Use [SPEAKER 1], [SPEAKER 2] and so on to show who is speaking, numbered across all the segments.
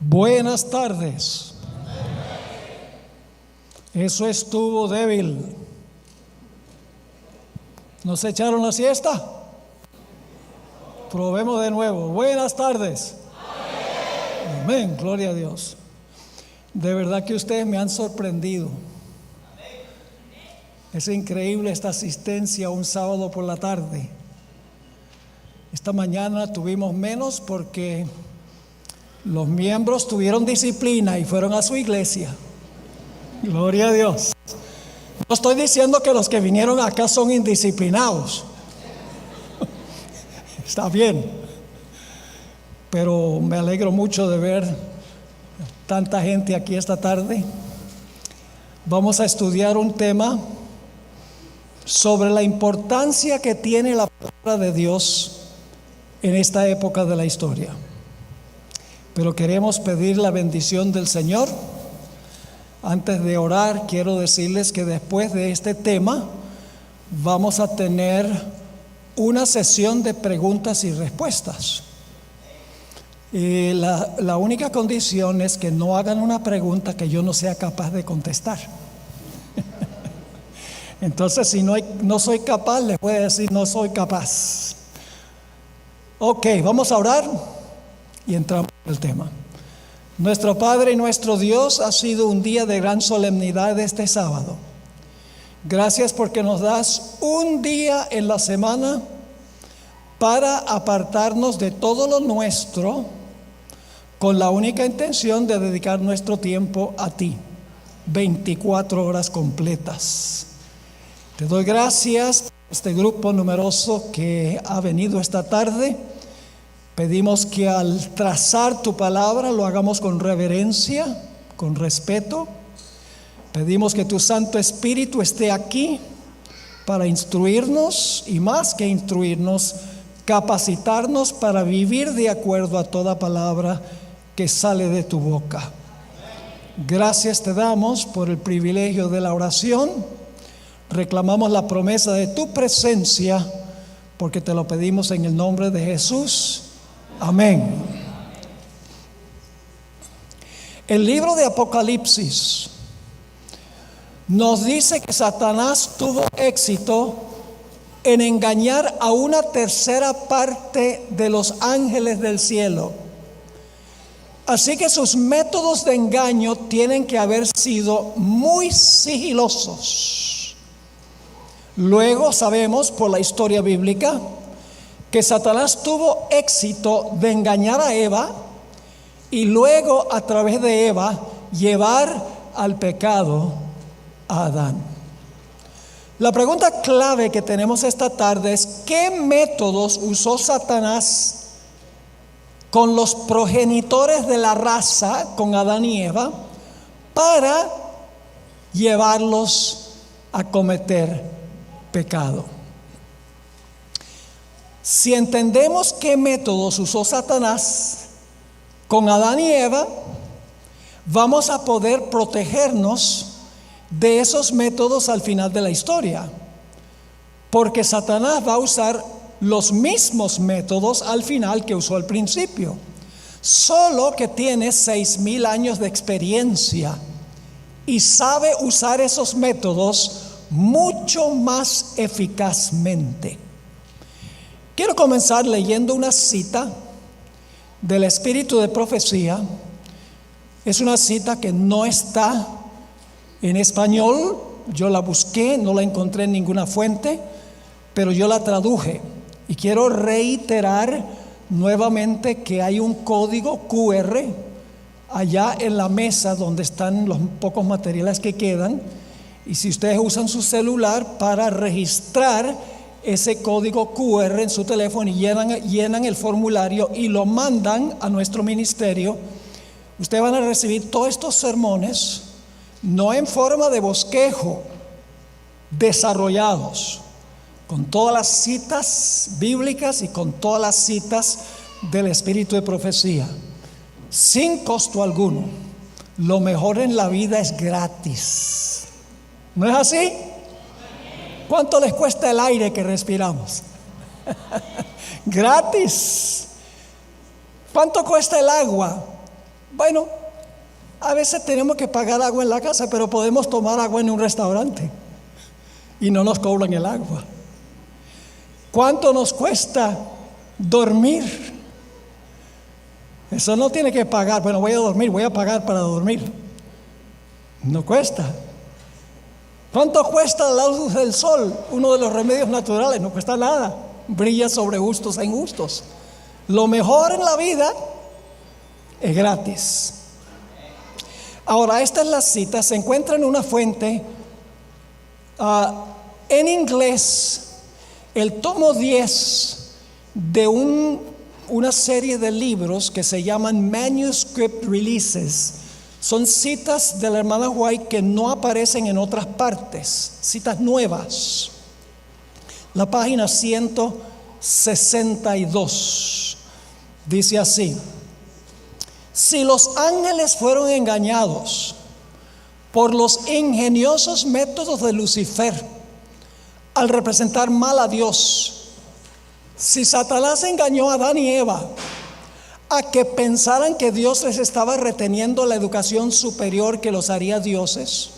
[SPEAKER 1] Buenas tardes. Eso estuvo débil. ¿Nos echaron la siesta? Probemos de nuevo. Buenas tardes. Amén. Gloria a Dios. De verdad que ustedes me han sorprendido. Es increíble esta asistencia un sábado por la tarde. Esta mañana tuvimos menos porque los miembros tuvieron disciplina y fueron a su iglesia. Gloria a Dios. No estoy diciendo que los que vinieron acá son indisciplinados. Está bien. Pero me alegro mucho de ver tanta gente aquí esta tarde. Vamos a estudiar un tema sobre la importancia que tiene la palabra de Dios en esta época de la historia. Pero queremos pedir la bendición del Señor. Antes de orar, quiero decirles que después de este tema vamos a tener una sesión de preguntas y respuestas. Y la única condición es que no hagan una pregunta que yo no sea capaz de contestar. Entonces, si no soy capaz, les voy a decir no soy capaz. Ok, vamos a orar y entramos en el tema. Nuestro Padre y nuestro Dios, ha sido un día de gran solemnidad este sábado. Gracias porque nos das un día en la semana para apartarnos de todo lo nuestro con la única intención de dedicar nuestro tiempo a ti, 24 horas completas. Te doy gracias por este grupo numeroso que ha venido esta tarde. Pedimos que al trazar tu palabra lo hagamos con reverencia, con respeto. Pedimos que tu Santo Espíritu esté aquí para instruirnos y, más que instruirnos, capacitarnos para vivir de acuerdo a toda palabra que sale de tu boca. Gracias te damos por el privilegio de la oración. Reclamamos la promesa de tu presencia porque te lo pedimos en el nombre de Jesús. Amén. El libro de Apocalipsis nos dice que Satanás tuvo éxito en engañar a una tercera parte de los ángeles del cielo. Así que sus métodos de engaño tienen que haber sido muy sigilosos. Luego sabemos por la historia bíblica que Satanás tuvo éxito de engañar a Eva y luego a través de Eva llevar al pecado a Adán. La pregunta clave que tenemos esta tarde es: ¿qué métodos usó Satanás con los progenitores de la raza, con Adán y Eva, para llevarlos a cometer pecado? Si entendemos qué métodos usó Satanás con Adán y Eva, vamos a poder protegernos de esos métodos al final de la historia, porque Satanás va a usar los mismos métodos al final que usó al principio, solo que tiene 6,000 años de experiencia y sabe usar esos métodos mucho más eficazmente. Quiero comenzar leyendo una cita del Espíritu de Profecía. Es una cita que no está en español. Yo la busqué, no la encontré en ninguna fuente, pero yo la traduje. Y quiero reiterar nuevamente que hay un código QR allá en la mesa donde están los pocos materiales que quedan. Y si ustedes usan su celular para registrar ese código QR en su teléfono y llenan el formulario y lo mandan a nuestro ministerio, ustedes van a recibir todos estos sermones, no en forma de bosquejo, desarrollados, con todas las citas bíblicas y con todas las citas del Espíritu de Profecía, sin costo alguno. Lo mejor en la vida es gratis. ¿No es así? ¿Cuánto les cuesta el aire que respiramos? Gratis. ¿Cuánto cuesta el agua? Bueno, a veces tenemos que pagar agua en la casa, pero podemos tomar agua en un restaurante y no nos cobran el agua. ¿Cuánto nos cuesta dormir? Eso no tiene que pagar. Bueno, voy a dormir, voy a pagar para dormir. No cuesta. ¿Cuánto cuesta la luz del sol? Uno de los remedios naturales. No cuesta nada. Brilla sobre justos e injustos. Lo mejor en la vida es gratis. Ahora, esta es la cita. Se encuentra en una fuente en inglés, el tomo 10 de una serie de libros que se llaman Manuscript Releases. Son citas de la hermana White que no aparecen en otras partes, citas nuevas. La página 162 dice así: si los ángeles fueron engañados por los ingeniosos métodos de Lucifer al representar mal a Dios, si Satanás engañó a Adán y Eva a que pensaran que Dios les estaba reteniendo la educación superior que los haría dioses,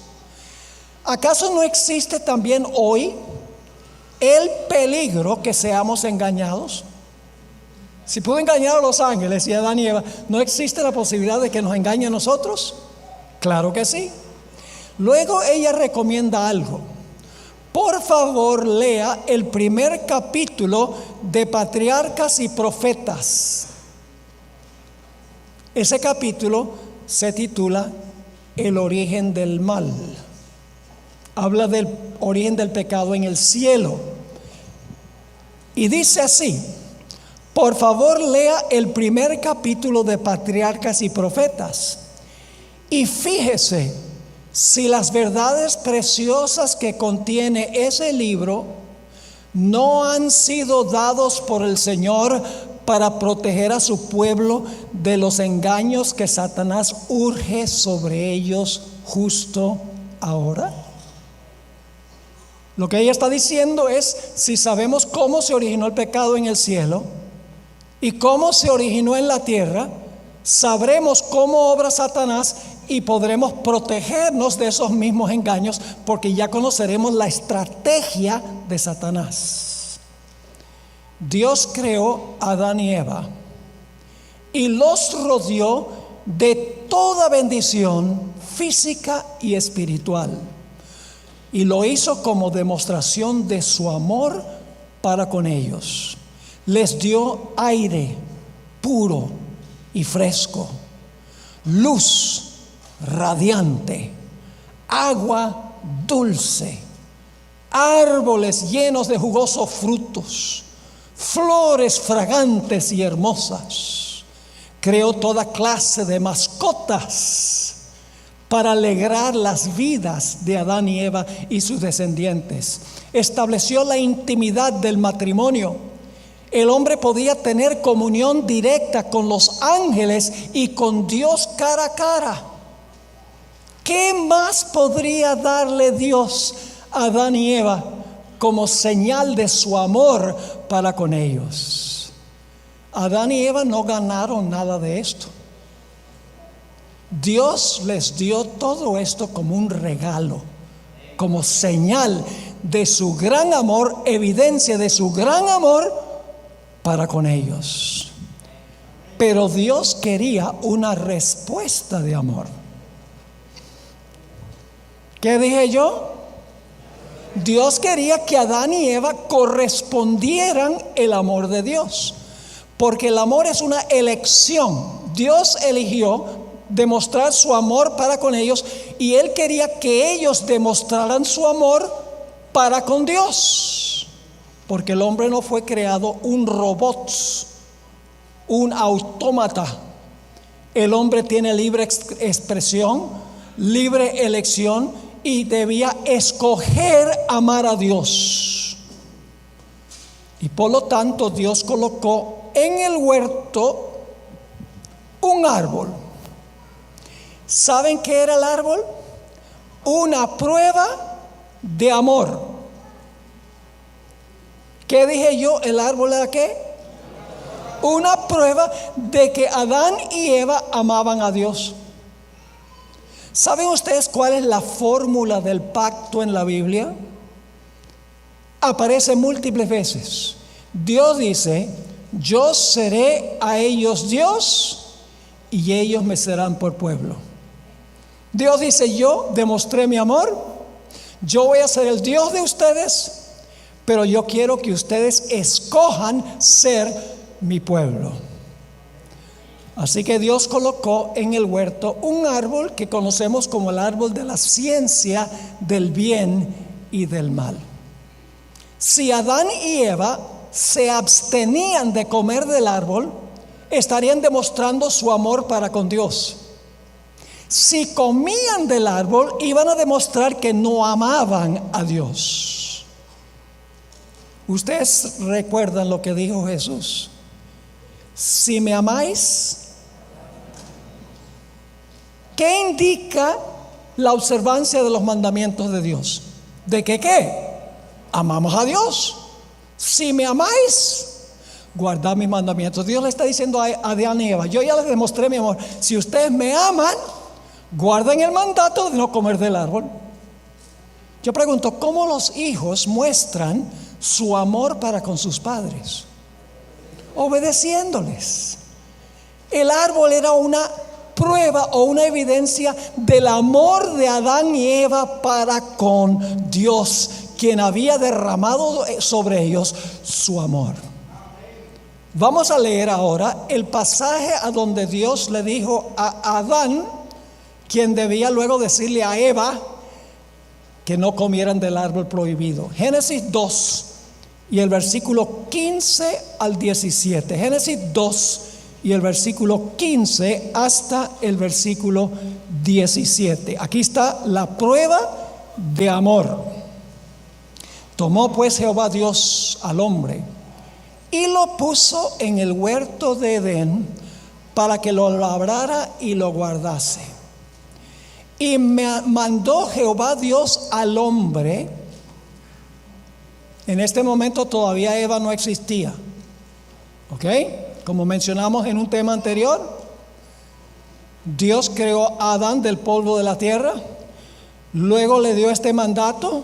[SPEAKER 1] ¿acaso no existe también hoy el peligro que seamos engañados? Si pudo engañar a los ángeles y a Adán y Eva, ¿no existe la posibilidad de que nos engañe a nosotros? Claro que sí. Luego ella recomienda algo. Por favor, lea el primer capítulo de Patriarcas y Profetas. Ese capítulo se titula El origen del mal. Habla del origen del pecado en el cielo. Y dice así: por favor, lea el primer capítulo de Patriarcas y Profetas y fíjese si las verdades preciosas que contiene ese libro no han sido dados por el Señor para proteger a su pueblo de los engaños que Satanás urge sobre ellos justo ahora. Lo que ella está diciendo es: si sabemos cómo se originó el pecado en el cielo y cómo se originó en la tierra, sabremos cómo obra Satanás y podremos protegernos de esos mismos engaños, porque ya conoceremos la estrategia de Satanás. Dios creó a Adán y Eva y los rodeó de toda bendición física y espiritual, y lo hizo como demostración de su amor para con ellos. Les dio aire puro y fresco, luz radiante, agua dulce, árboles llenos de jugosos frutos, flores fragantes y hermosas. Creó toda clase de mascotas para alegrar las vidas de Adán y Eva y sus descendientes. Estableció la intimidad del matrimonio. El hombre podía tener comunión directa con los ángeles y con Dios cara a cara. ¿Qué más podría darle Dios a Adán y Eva como señal de su amor para con ellos? Adán y Eva no ganaron nada de esto. Dios les dio todo esto como un regalo, como señal de su gran amor, evidencia de su gran amor para con ellos. Pero Dios quería una respuesta de amor. ¿Qué dije yo? Dios quería que Adán y Eva correspondieran el amor de Dios, porque el amor es una elección. Dios eligió demostrar su amor para con ellos y Él quería que ellos demostraran su amor para con Dios, porque el hombre no fue creado un robot, un autómata. El hombre tiene libre expresión, libre elección, y debía escoger amar a Dios. Y por lo tanto Dios colocó en el huerto un árbol. ¿Saben qué era el árbol? Una prueba de amor. ¿Qué dije yo? ¿El árbol era qué? Una prueba de que Adán y Eva amaban a Dios. ¿Saben ustedes cuál es la fórmula del pacto en la Biblia? Aparece múltiples veces. Dios dice: yo seré a ellos Dios y ellos me serán por pueblo. Dios dice: yo demostré mi amor, yo voy a ser el Dios de ustedes, pero yo quiero que ustedes escojan ser mi pueblo. Así que Dios colocó en el huerto un árbol que conocemos como el árbol de la ciencia del bien y del mal. Si Adán y Eva se abstenían de comer del árbol, estarían demostrando su amor para con Dios. Si comían del árbol, iban a demostrar que no amaban a Dios. Ustedes recuerdan lo que dijo Jesús: si me amáis. ¿Qué indica la observancia de los mandamientos de Dios? ¿De que qué? Amamos a Dios. Si me amáis, guardad mis mandamientos. Dios le está diciendo a Adán y Eva: yo ya les demostré mi amor. Si ustedes me aman, guarden el mandato de no comer del árbol. Yo pregunto, ¿cómo los hijos muestran su amor para con sus padres? Obedeciéndoles. El árbol era una prueba o una evidencia del amor de Adán y Eva para con Dios, quien había derramado sobre ellos su amor. Vamos a leer ahora el pasaje a donde Dios le dijo a Adán, quien debía luego decirle a Eva que no comieran del árbol prohibido. Génesis 2 y el versículo 15 al 17. Génesis 2 y el versículo 15 hasta el versículo 17. Aquí está la prueba de amor. Tomó pues Jehová Dios al hombre y lo puso en el huerto de Edén para que lo labrara y lo guardase. Y mandó Jehová Dios al hombre. En este momento todavía Eva no existía, ¿ok? Como mencionamos en un tema anterior, Dios creó a Adán del polvo de la tierra, luego le dio este mandato,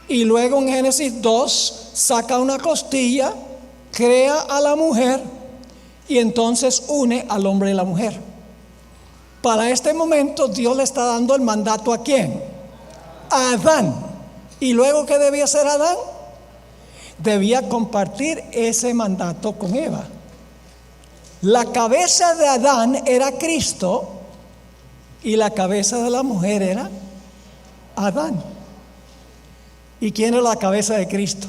[SPEAKER 1] y luego en Génesis 2 saca una costilla, crea a la mujer y entonces une al hombre y la mujer. Para este momento Dios le está dando el mandato ¿a quién? A Adán. ¿Y luego qué debía hacer Adán? Debía compartir ese mandato con Eva. La cabeza de Adán era Cristo y la cabeza de la mujer era Adán. ¿Y quién es la cabeza de Cristo?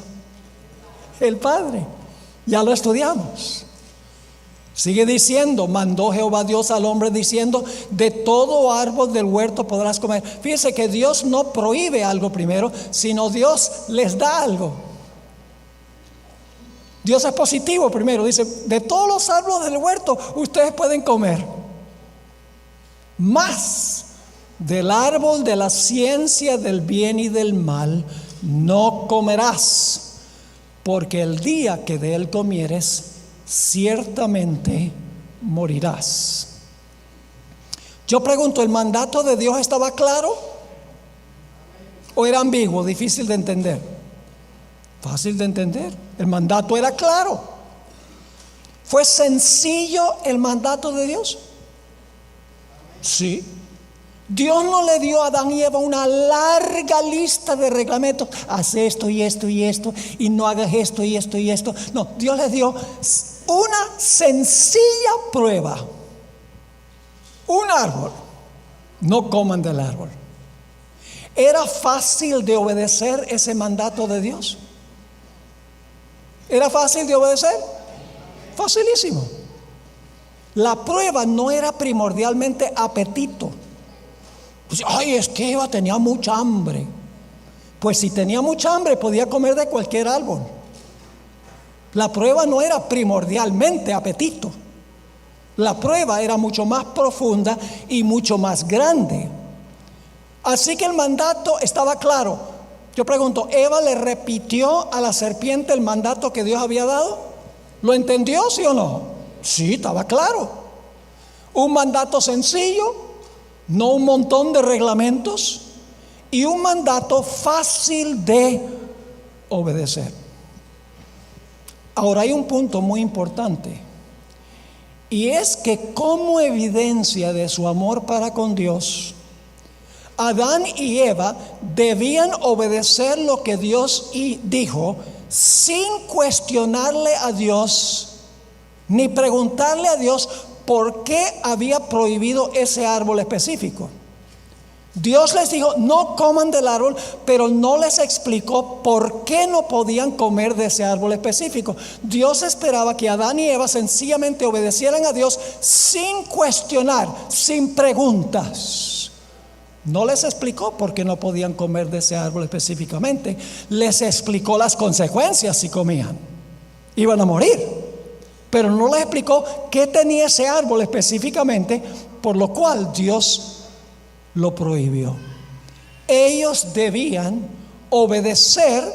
[SPEAKER 1] El Padre. Ya lo estudiamos. Sigue diciendo: mandó Jehová Dios al hombre diciendo: de todo árbol del huerto podrás comer. Fíjense que Dios no prohíbe algo primero, sino Dios les da algo. Dios es positivo primero, dice: de todos los árboles del huerto ustedes pueden comer, mas del árbol de la ciencia del bien y del mal no comerás, porque el día que de él comieres ciertamente morirás. Yo pregunto, ¿el mandato de Dios estaba claro o era ambiguo, difícil de entender? Fácil de entender. El mandato era claro. ¿Fue sencillo el mandato de Dios? Sí. Dios no le dio a Adán y Eva una larga lista de reglamentos: haz esto y esto y esto, y no hagas esto y esto y esto. No, Dios les dio una sencilla prueba: un árbol, no coman del árbol. ¿Era fácil de obedecer ese mandato de Dios? ¿Era fácil de obedecer? Facilísimo. La prueba no era primordialmente apetito. Pues, ay, es que Eva tenía mucha hambre. Pues si tenía mucha hambre podía comer de cualquier árbol. La prueba no era primordialmente apetito. La prueba era mucho más profunda y mucho más grande. Así que el mandato estaba claro. Yo pregunto, ¿Eva le repitió a la serpiente el mandato que Dios había dado? ¿Lo entendió, sí o no? Sí, estaba claro. Un mandato sencillo, no un montón de reglamentos, y un mandato fácil de obedecer. Ahora hay un punto muy importante, y es que como evidencia de su amor para con Dios, Adán y Eva debían obedecer lo que Dios dijo sin cuestionarle a Dios, ni preguntarle a Dios por qué había prohibido ese árbol específico. Dios les dijo, no coman del árbol, pero no les explicó por qué no podían comer de ese árbol específico. Dios esperaba que Adán y Eva sencillamente obedecieran a Dios sin cuestionar, sin preguntas. No les explicó por qué no podían comer de ese árbol específicamente. Les explicó las consecuencias si comían. Iban a morir. Pero no les explicó qué tenía ese árbol específicamente, por lo cual Dios lo prohibió. Ellos debían obedecer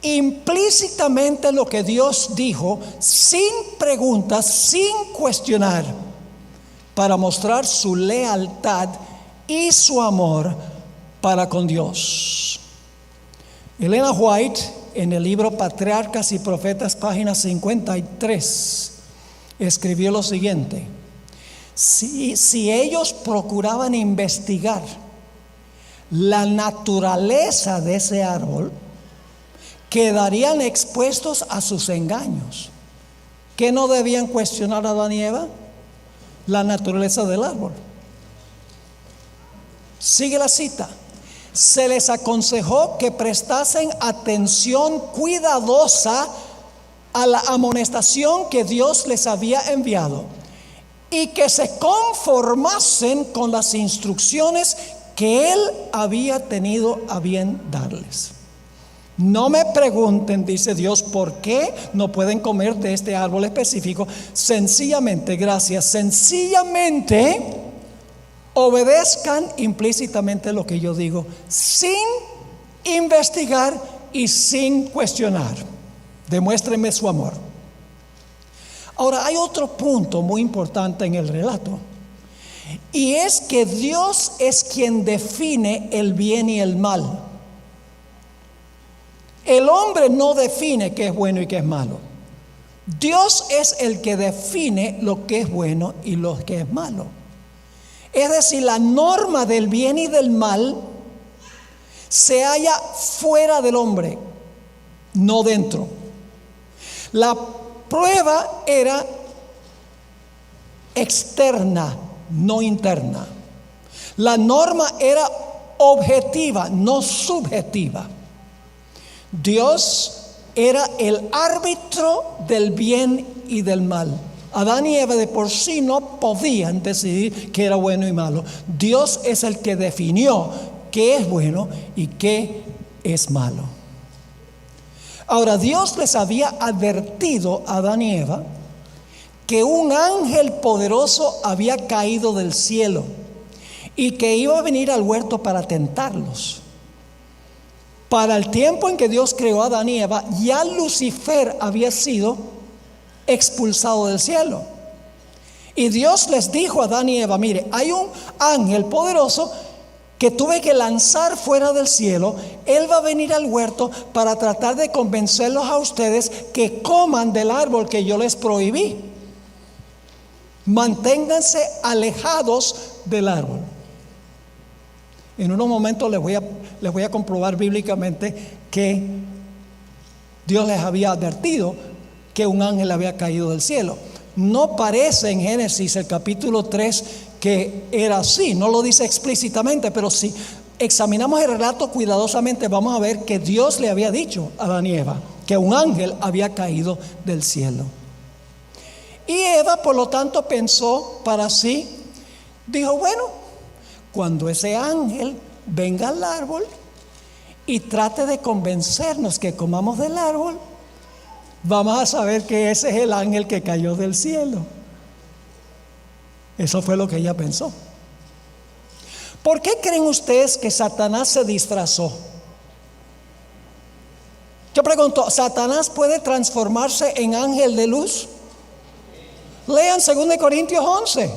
[SPEAKER 1] implícitamente lo que Dios dijo, sin preguntas, sin cuestionar, para mostrar su lealtad y su amor para con Dios. Elena White, en el libro Patriarcas y Profetas, página 53, escribió lo siguiente: si ellos procuraban investigar la naturaleza de ese árbol, quedarían expuestos a sus engaños. ¿Qué no debían cuestionar a Adán y Eva? La naturaleza del árbol. Sigue la cita. Se les aconsejó que prestasen atención cuidadosa a la amonestación que Dios les había enviado y que se conformasen con las instrucciones que Él había tenido a bien darles. No me pregunten, dice Dios, por qué no pueden comer de este árbol específico. Sencillamente obedezcan implícitamente lo que yo digo, sin investigar y sin cuestionar. Demuéstrenme su amor. Ahora, hay otro punto muy importante en el relato, y es que Dios es quien define el bien y el mal. El hombre no define qué es bueno y qué es malo. Dios es el que define lo que es bueno y lo que es malo. Es decir, la norma del bien y del mal se halla fuera del hombre, no dentro. La prueba era externa, no interna. La norma era objetiva, no subjetiva. Dios era el árbitro del bien y del mal. Adán y Eva de por sí no podían decidir qué era bueno y malo. Dios es el que definió qué es bueno y qué es malo. Ahora, Dios les había advertido a Adán y Eva que un ángel poderoso había caído del cielo y que iba a venir al huerto para tentarlos. Para el tiempo en que Dios creó a Adán y Eva, ya Lucifer había sido expulsado del cielo. Y Dios les dijo a Adán y Eva: mire, hay un ángel poderoso que tuve que lanzar fuera del cielo. Él va a venir al huerto para tratar de convencerlos a ustedes que coman del árbol que yo les prohibí. Manténganse alejados del árbol. En unos momentos les voy a comprobar bíblicamente que Dios les había advertido que un ángel había caído del cielo. No parece en Génesis el capítulo 3 que era así, no lo dice explícitamente, pero si examinamos el relato cuidadosamente vamos a ver que Dios le había dicho a Adán y Eva que un ángel había caído del cielo. Y Eva, por lo tanto, pensó para sí, dijo: bueno, cuando ese ángel venga al árbol y trate de convencernos que comamos del árbol, vamos a saber que ese es el ángel que cayó del cielo. Eso fue lo que ella pensó. ¿Por qué creen ustedes que Satanás se disfrazó? Yo pregunto, ¿Satanás puede transformarse en ángel de luz? Lean 2 Corintios 11.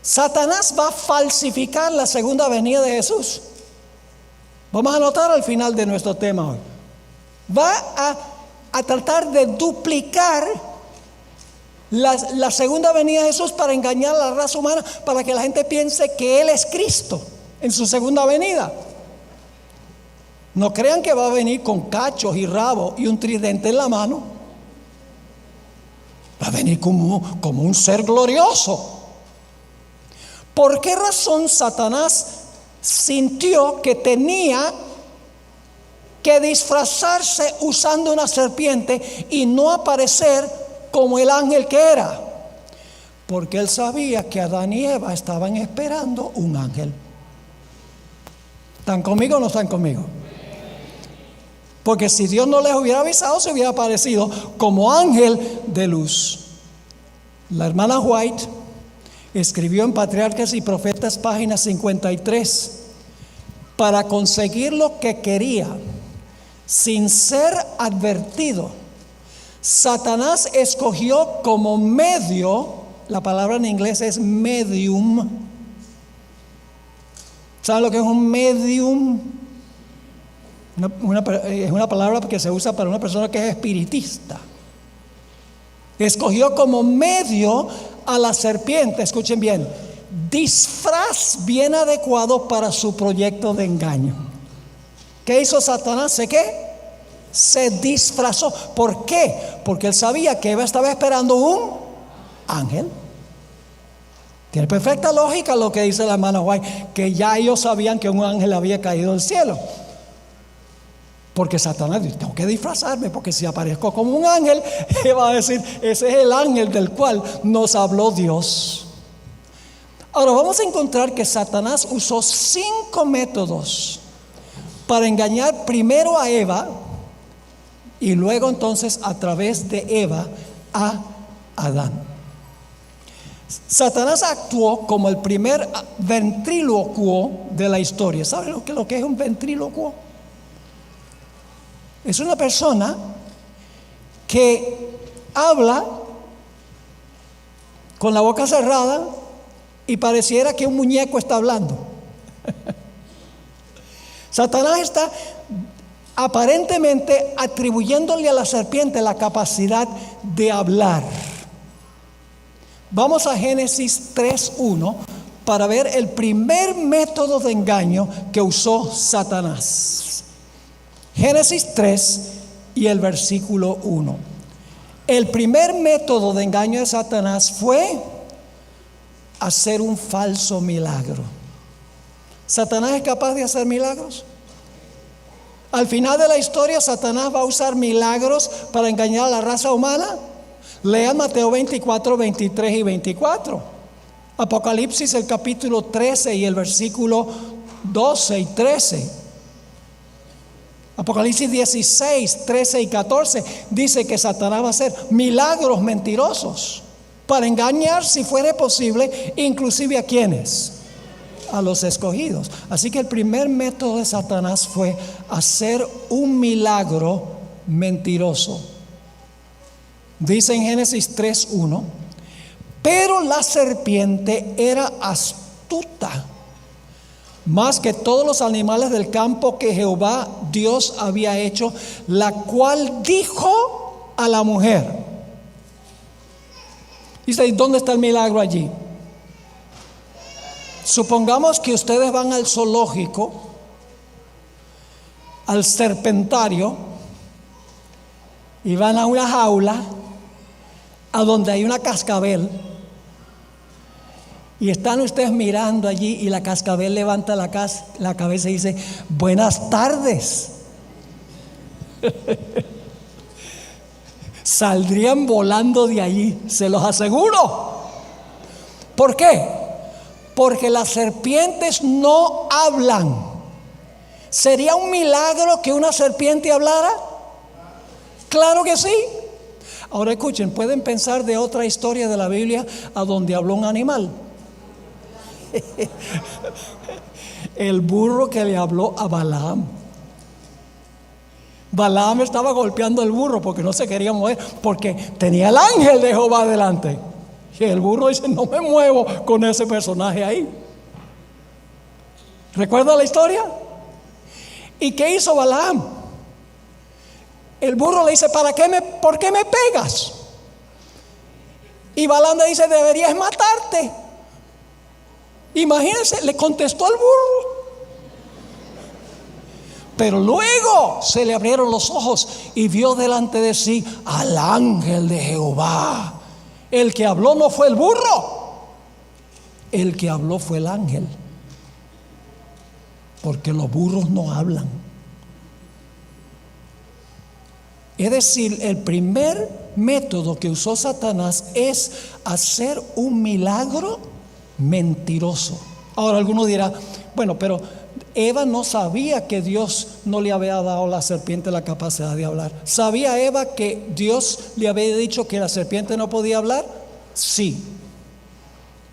[SPEAKER 1] Satanás va a falsificar la segunda venida de Jesús. Vamos a notar al final de nuestro tema hoy. Va a tratar de duplicar la segunda venida de Jesús para engañar a la raza humana, para que la gente piense que Él es Cristo en su segunda venida. No crean que va a venir con cachos y rabos y un tridente en la mano. Va a venir como un ser glorioso. ¿Por qué razón Satanás sintió que tenía que disfrazarse usando una serpiente y no aparecer como el ángel que era? Porque él sabía que Adán y Eva estaban esperando un ángel. ¿Están conmigo o no están conmigo? Porque si Dios no les hubiera avisado, se hubiera aparecido como ángel de luz. La hermana White escribió en Patriarcas y Profetas, página 53, para conseguir lo que quería, sin ser advertido, Satanás escogió como medio, la palabra en inglés es medium. ¿Saben lo que es un medium? Es una palabra que se usa para una persona que es espiritista. Escogió como medio a la serpiente, escuchen bien, disfraz bien adecuado para su proyecto de engaño. ¿Qué hizo Satanás? Se disfrazó. ¿Por qué? Porque él sabía que Eva estaba esperando un ángel. Tiene perfecta lógica lo que dice la hermana White, que ya ellos sabían que un ángel había caído del cielo. Porque Satanás dice, tengo que disfrazarme, porque si aparezco como un ángel, va a decir, ese es el ángel del cual nos habló Dios. Ahora vamos a encontrar que Satanás usó 5 métodos para engañar primero a Eva y luego entonces a través de Eva a Adán. Satanás actuó como el primer ventrílocuo de la historia. ¿Saben lo que es un ventrílocuo? Es una persona que habla con la boca cerrada y pareciera que un muñeco está hablando. Satanás está aparentemente atribuyéndole a la serpiente la capacidad de hablar. Vamos a Génesis 3:1 para ver el primer método de engaño que usó Satanás. Génesis 3 y el versículo 1. El primer método de engaño de Satanás fue hacer un falso milagro. ¿Satanás es capaz de hacer milagros? Al final de la historia, Satanás va a usar milagros para engañar a la raza humana. Lean Mateo 24, 23 y 24. Apocalipsis, el capítulo 13 y el versículo 12 y 13. Apocalipsis 16, 13 y 14 dice que Satanás va a hacer milagros mentirosos para engañar, si fuera posible, inclusive a quienes, a los escogidos. Así que el primer método de Satanás fue hacer un milagro mentiroso. Dice en Génesis 3:1, pero la serpiente era astuta más que todos los animales del campo que Jehová Dios había hecho, la cual dijo a la mujer. Dice, ¿y dónde está el milagro allí? Supongamos que ustedes van al zoológico, al serpentario, y van a una jaula a donde hay una cascabel. Y están ustedes mirando allí y la cascabel levanta la cabeza y dice, buenas tardes. Saldrían volando de allí, se los aseguro. ¿Por qué? Porque las serpientes no hablan. ¿Sería un milagro que una serpiente hablara? Claro que sí. Ahora escuchen, pueden pensar de otra historia de la Biblia a donde habló un animal. El burro que le habló a Balaam. Balaam estaba golpeando el burro porque no se quería mover, porque tenía el ángel de Jehová delante. Y el burro dice: no me muevo con ese personaje ahí. ¿Recuerda la historia? ¿Y qué hizo Balaam? El burro le dice: ¿por qué me pegas? Y Balaam le dice: deberías matarte. Imagínense, le contestó al burro. Pero luego se le abrieron los ojos y vio delante de sí al ángel de Jehová. El que habló no fue el burro, el que habló fue el ángel. Porque los burros no hablan. Es decir, el primer método que usó Satanás es hacer un milagro mentiroso. Ahora alguno dirá: bueno, pero Eva no sabía que Dios no le había dado a la serpiente la capacidad de hablar. ¿Sabía Eva que Dios le había dicho que la serpiente no podía hablar? Sí.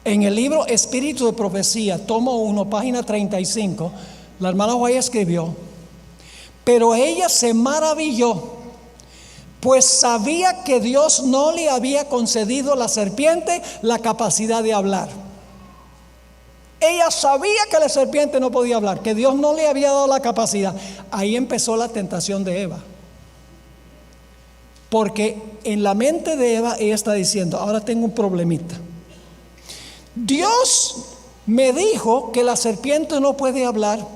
[SPEAKER 1] En el libro Espíritu de Profecía, tomo 1, página 35, la hermana White escribió: pero ella se maravilló, pues sabía que Dios no le había concedido a la serpiente la capacidad de hablar. Ella sabía que la serpiente no podía hablar, que Dios no le había dado la capacidad. Ahí empezó la tentación de Eva. Porque en la mente de Eva ella está diciendo: ahora tengo un problemita. Dios me dijo que la serpiente no puede hablar,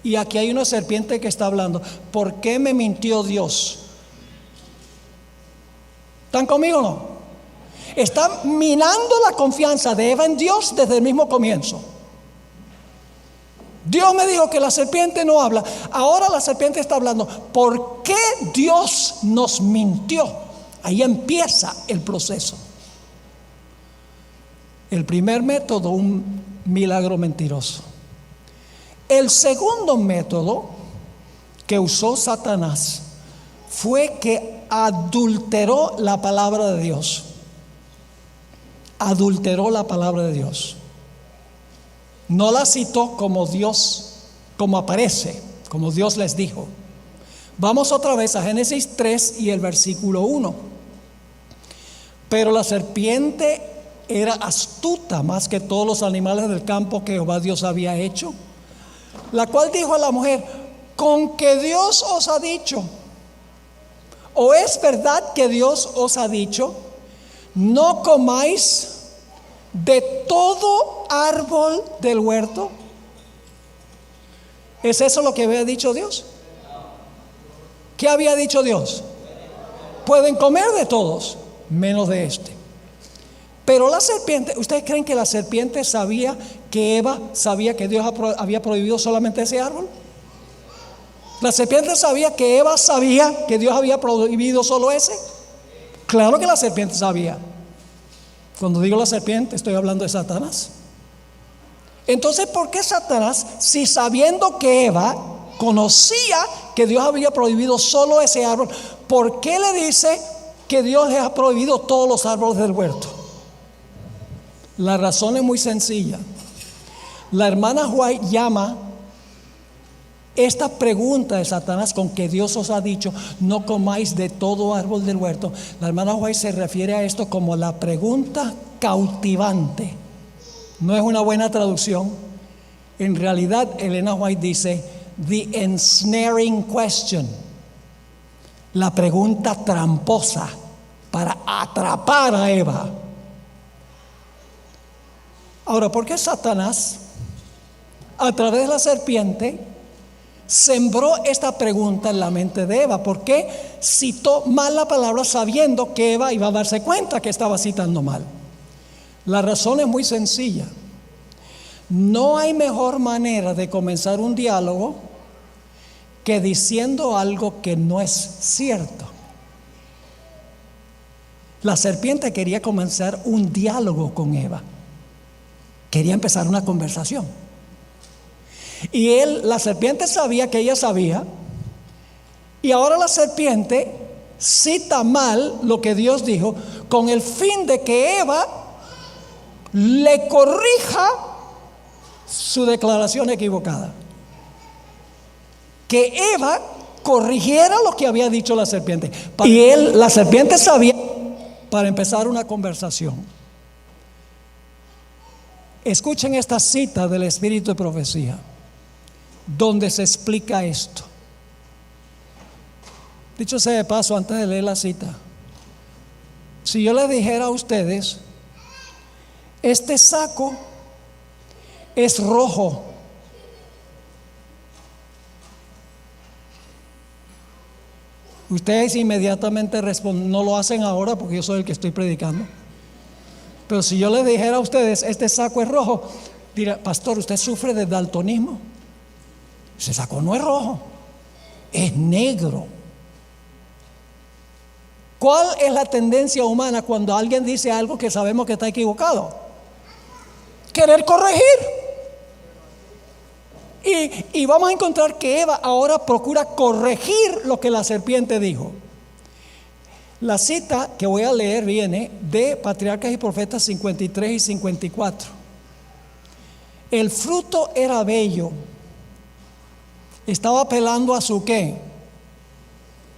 [SPEAKER 1] y aquí hay una serpiente que está hablando. ¿Por qué me mintió Dios? ¿Están conmigo o no? Está minando la confianza de Eva en Dios desde el mismo comienzo. Dios me dijo que la serpiente no habla, ahora la serpiente está hablando. ¿Por qué Dios nos mintió? Ahí empieza el proceso. El primer método, un milagro mentiroso. El segundo método que usó Satanás fue que adulteró la palabra de Dios. Adulteró la palabra de Dios. No la citó como Dios, como aparece, como Dios les dijo. Vamos otra vez a Génesis 3 y el versículo 1. Pero la serpiente era astuta más que todos los animales del campo que Jehová Dios había hecho, la cual dijo a la mujer: ¿con que Dios os ha dicho? ¿O es verdad que Dios os ha dicho: no comáis de todo árbol del huerto? ¿Es eso lo que había dicho Dios? ¿Qué había dicho Dios? Pueden comer de todos, menos de este. Pero la serpiente, ¿ustedes creen que la serpiente sabía que Eva sabía que Dios había prohibido solamente ese árbol? ¿La serpiente sabía que Eva sabía que Dios había prohibido solo ese? Claro que la serpiente sabía. Cuando digo la serpiente, estoy hablando de Satanás. Entonces, ¿por qué Satanás, si sabiendo que Eva conocía que Dios había prohibido solo ese árbol, por qué le dice que Dios les ha prohibido todos los árboles del huerto? La razón es muy sencilla. La hermana White llama esta pregunta de Satanás, con que Dios os ha dicho: no comáis de todo árbol del huerto. La hermana White se refiere a esto como la pregunta cautivante. No es una buena traducción. En realidad, Elena White dice: the ensnaring question. La pregunta tramposa para atrapar a Eva. Ahora, ¿por qué Satanás, a través de la serpiente, sembró esta pregunta en la mente de Eva? ¿Por qué citó mal la palabra sabiendo que Eva iba a darse cuenta que estaba citando mal? La razón es muy sencilla. No hay mejor manera de comenzar un diálogo que diciendo algo que no es cierto. La serpiente quería comenzar un diálogo con Eva. Quería empezar una conversación. Y la serpiente sabía que ella sabía, y ahora la serpiente cita mal lo que Dios dijo, con el fin de que Eva le corrija su declaración equivocada. Que Eva corrigiera lo que había dicho la serpiente. Y la serpiente sabía para empezar una conversación. Escuchen esta cita del Espíritu de Profecía, donde se explica esto. Dicho sea de paso, antes de leer la cita, si yo les dijera a ustedes, este saco es rojo, ustedes inmediatamente responden, no lo hacen ahora porque yo soy el que estoy predicando. Pero si yo les dijera a ustedes, este saco es rojo, dirá, pastor, ¿usted sufre de daltonismo? Ese saco no es rojo, es negro. ¿Cuál es la tendencia humana cuando alguien dice algo que sabemos que está equivocado? Querer corregir. Y vamos a encontrar que Eva ahora procura corregir lo que la serpiente dijo. La cita que voy a leer viene de Patriarcas y Profetas 53 y 54. El fruto era bello. Estaba apelando a su ¿qué?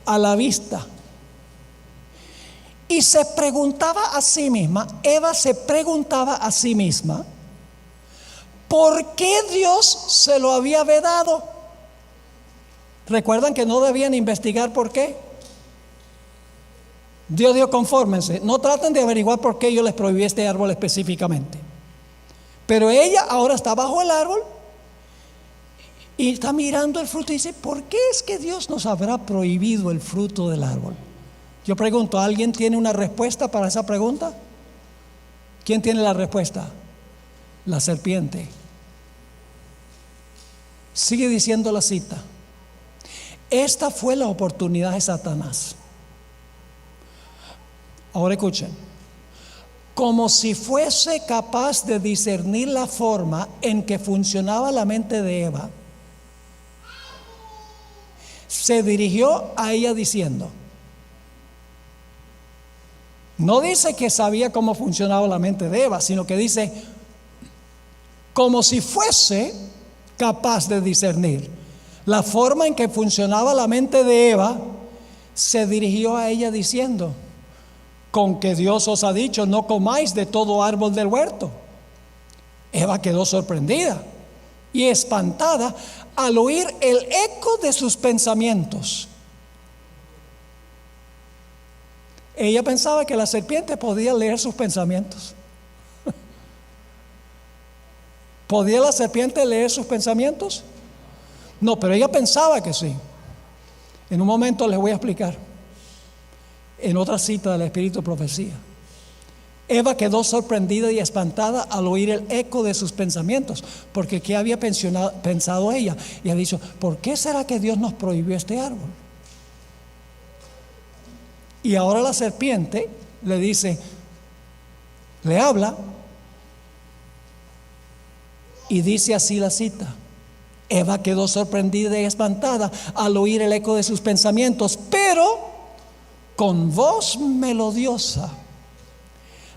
[SPEAKER 1] A la vista. Y se preguntaba a sí misma, Eva se preguntaba a sí misma, ¿por qué Dios se lo había vedado? ¿Recuerdan que no debían investigar por qué? Dios dijo, confórmense, no traten de averiguar por qué yo les prohibí este árbol específicamente. Pero ella ahora está bajo el árbol y está mirando el fruto y dice, ¿por qué es que Dios nos habrá prohibido el fruto del árbol? Yo pregunto, ¿alguien tiene una respuesta para esa pregunta? ¿Quién tiene la respuesta? La serpiente. Sigue diciendo la cita. Esta fue la oportunidad de Satanás. Ahora escuchen. Como si fuese capaz de discernir la forma en que funcionaba la mente de Eva, se dirigió a ella diciendo, no dice que sabía cómo funcionaba la mente de Eva, sino que dice, como si fuese capaz de discernir la forma en que funcionaba la mente de Eva, se dirigió a ella diciendo, con que Dios os ha dicho, no comáis de todo árbol del huerto. Eva quedó sorprendida y espantada al oír el eco de sus pensamientos. Ella pensaba que la serpiente podía leer sus pensamientos. ¿Podía la serpiente leer sus pensamientos? No, pero ella pensaba que sí. En un momento les voy a explicar. En otra cita del Espíritu de Profecía. Eva quedó sorprendida y espantada al oír el eco de sus pensamientos, porque ¿qué había pensado ella? Y ha dicho, ¿por qué será que Dios nos prohibió este árbol? Y ahora la serpiente le dice, le habla y dice así la cita. Eva quedó sorprendida y espantada al oír el eco de sus pensamientos, pero con voz melodiosa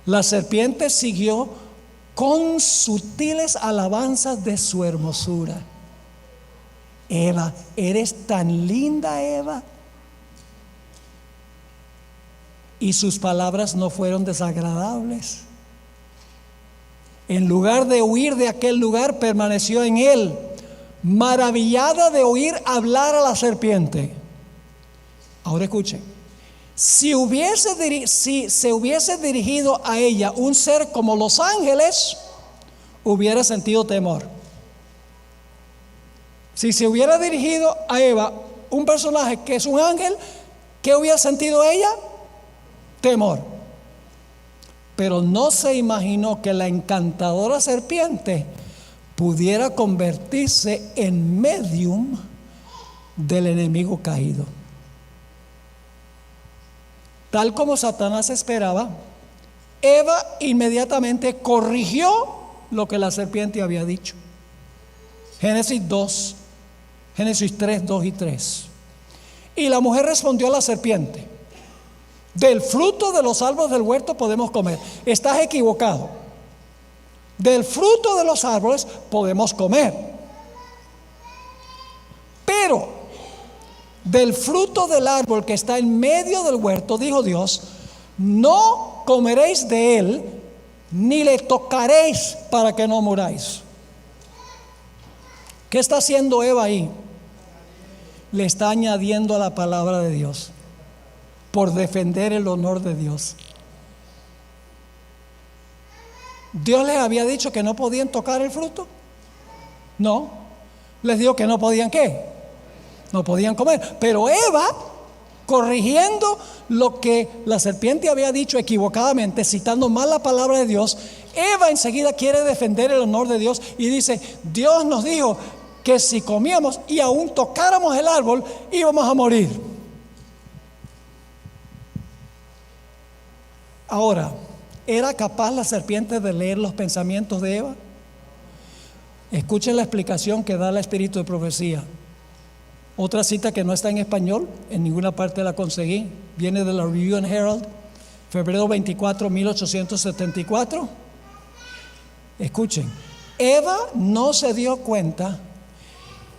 [SPEAKER 1] la serpiente siguió con sutiles alabanzas de su hermosura. Eva, eres tan linda, Eva. Y sus palabras no fueron desagradables. En lugar de huir de aquel lugar, permaneció en él, maravillada de oír hablar a la serpiente. Ahora escuchen. Si se hubiese dirigido a ella un ser como los ángeles, hubiera sentido temor. Si se hubiera dirigido a Eva un personaje que es un ángel, ¿qué hubiera sentido ella? Temor. Pero no se imaginó que la encantadora serpiente pudiera convertirse en medium del enemigo caído. Tal como Satanás esperaba, Eva inmediatamente corrigió lo que la serpiente había dicho. Génesis 3, 2 y 3. Y la mujer respondió a la serpiente, del fruto de los árboles del huerto podemos comer. Estás equivocado. Del fruto de los árboles podemos comer. Pero del fruto del árbol que está en medio del huerto, dijo Dios, no comeréis de él, ni le tocaréis para que no muráis. ¿Qué está haciendo Eva ahí? Le está añadiendo a la palabra de Dios por defender el honor de Dios. ¿Dios les había dicho que no podían tocar el fruto? No. Les dijo que no podían ¿qué? No podían comer. Pero Eva, corrigiendo lo que la serpiente había dicho equivocadamente, citando mal la palabra de Dios, Eva enseguida quiere defender el honor de Dios y dice, Dios nos dijo que si comíamos y aún tocáramos el árbol, íbamos a morir. Ahora, ¿era capaz la serpiente de leer los pensamientos de Eva? Escuchen la explicación que da el espíritu de profecía. Otra cita que no está en español, en ninguna parte la conseguí, viene de la Review and Herald, febrero 24, 1874. Escuchen, Eva no se dio cuenta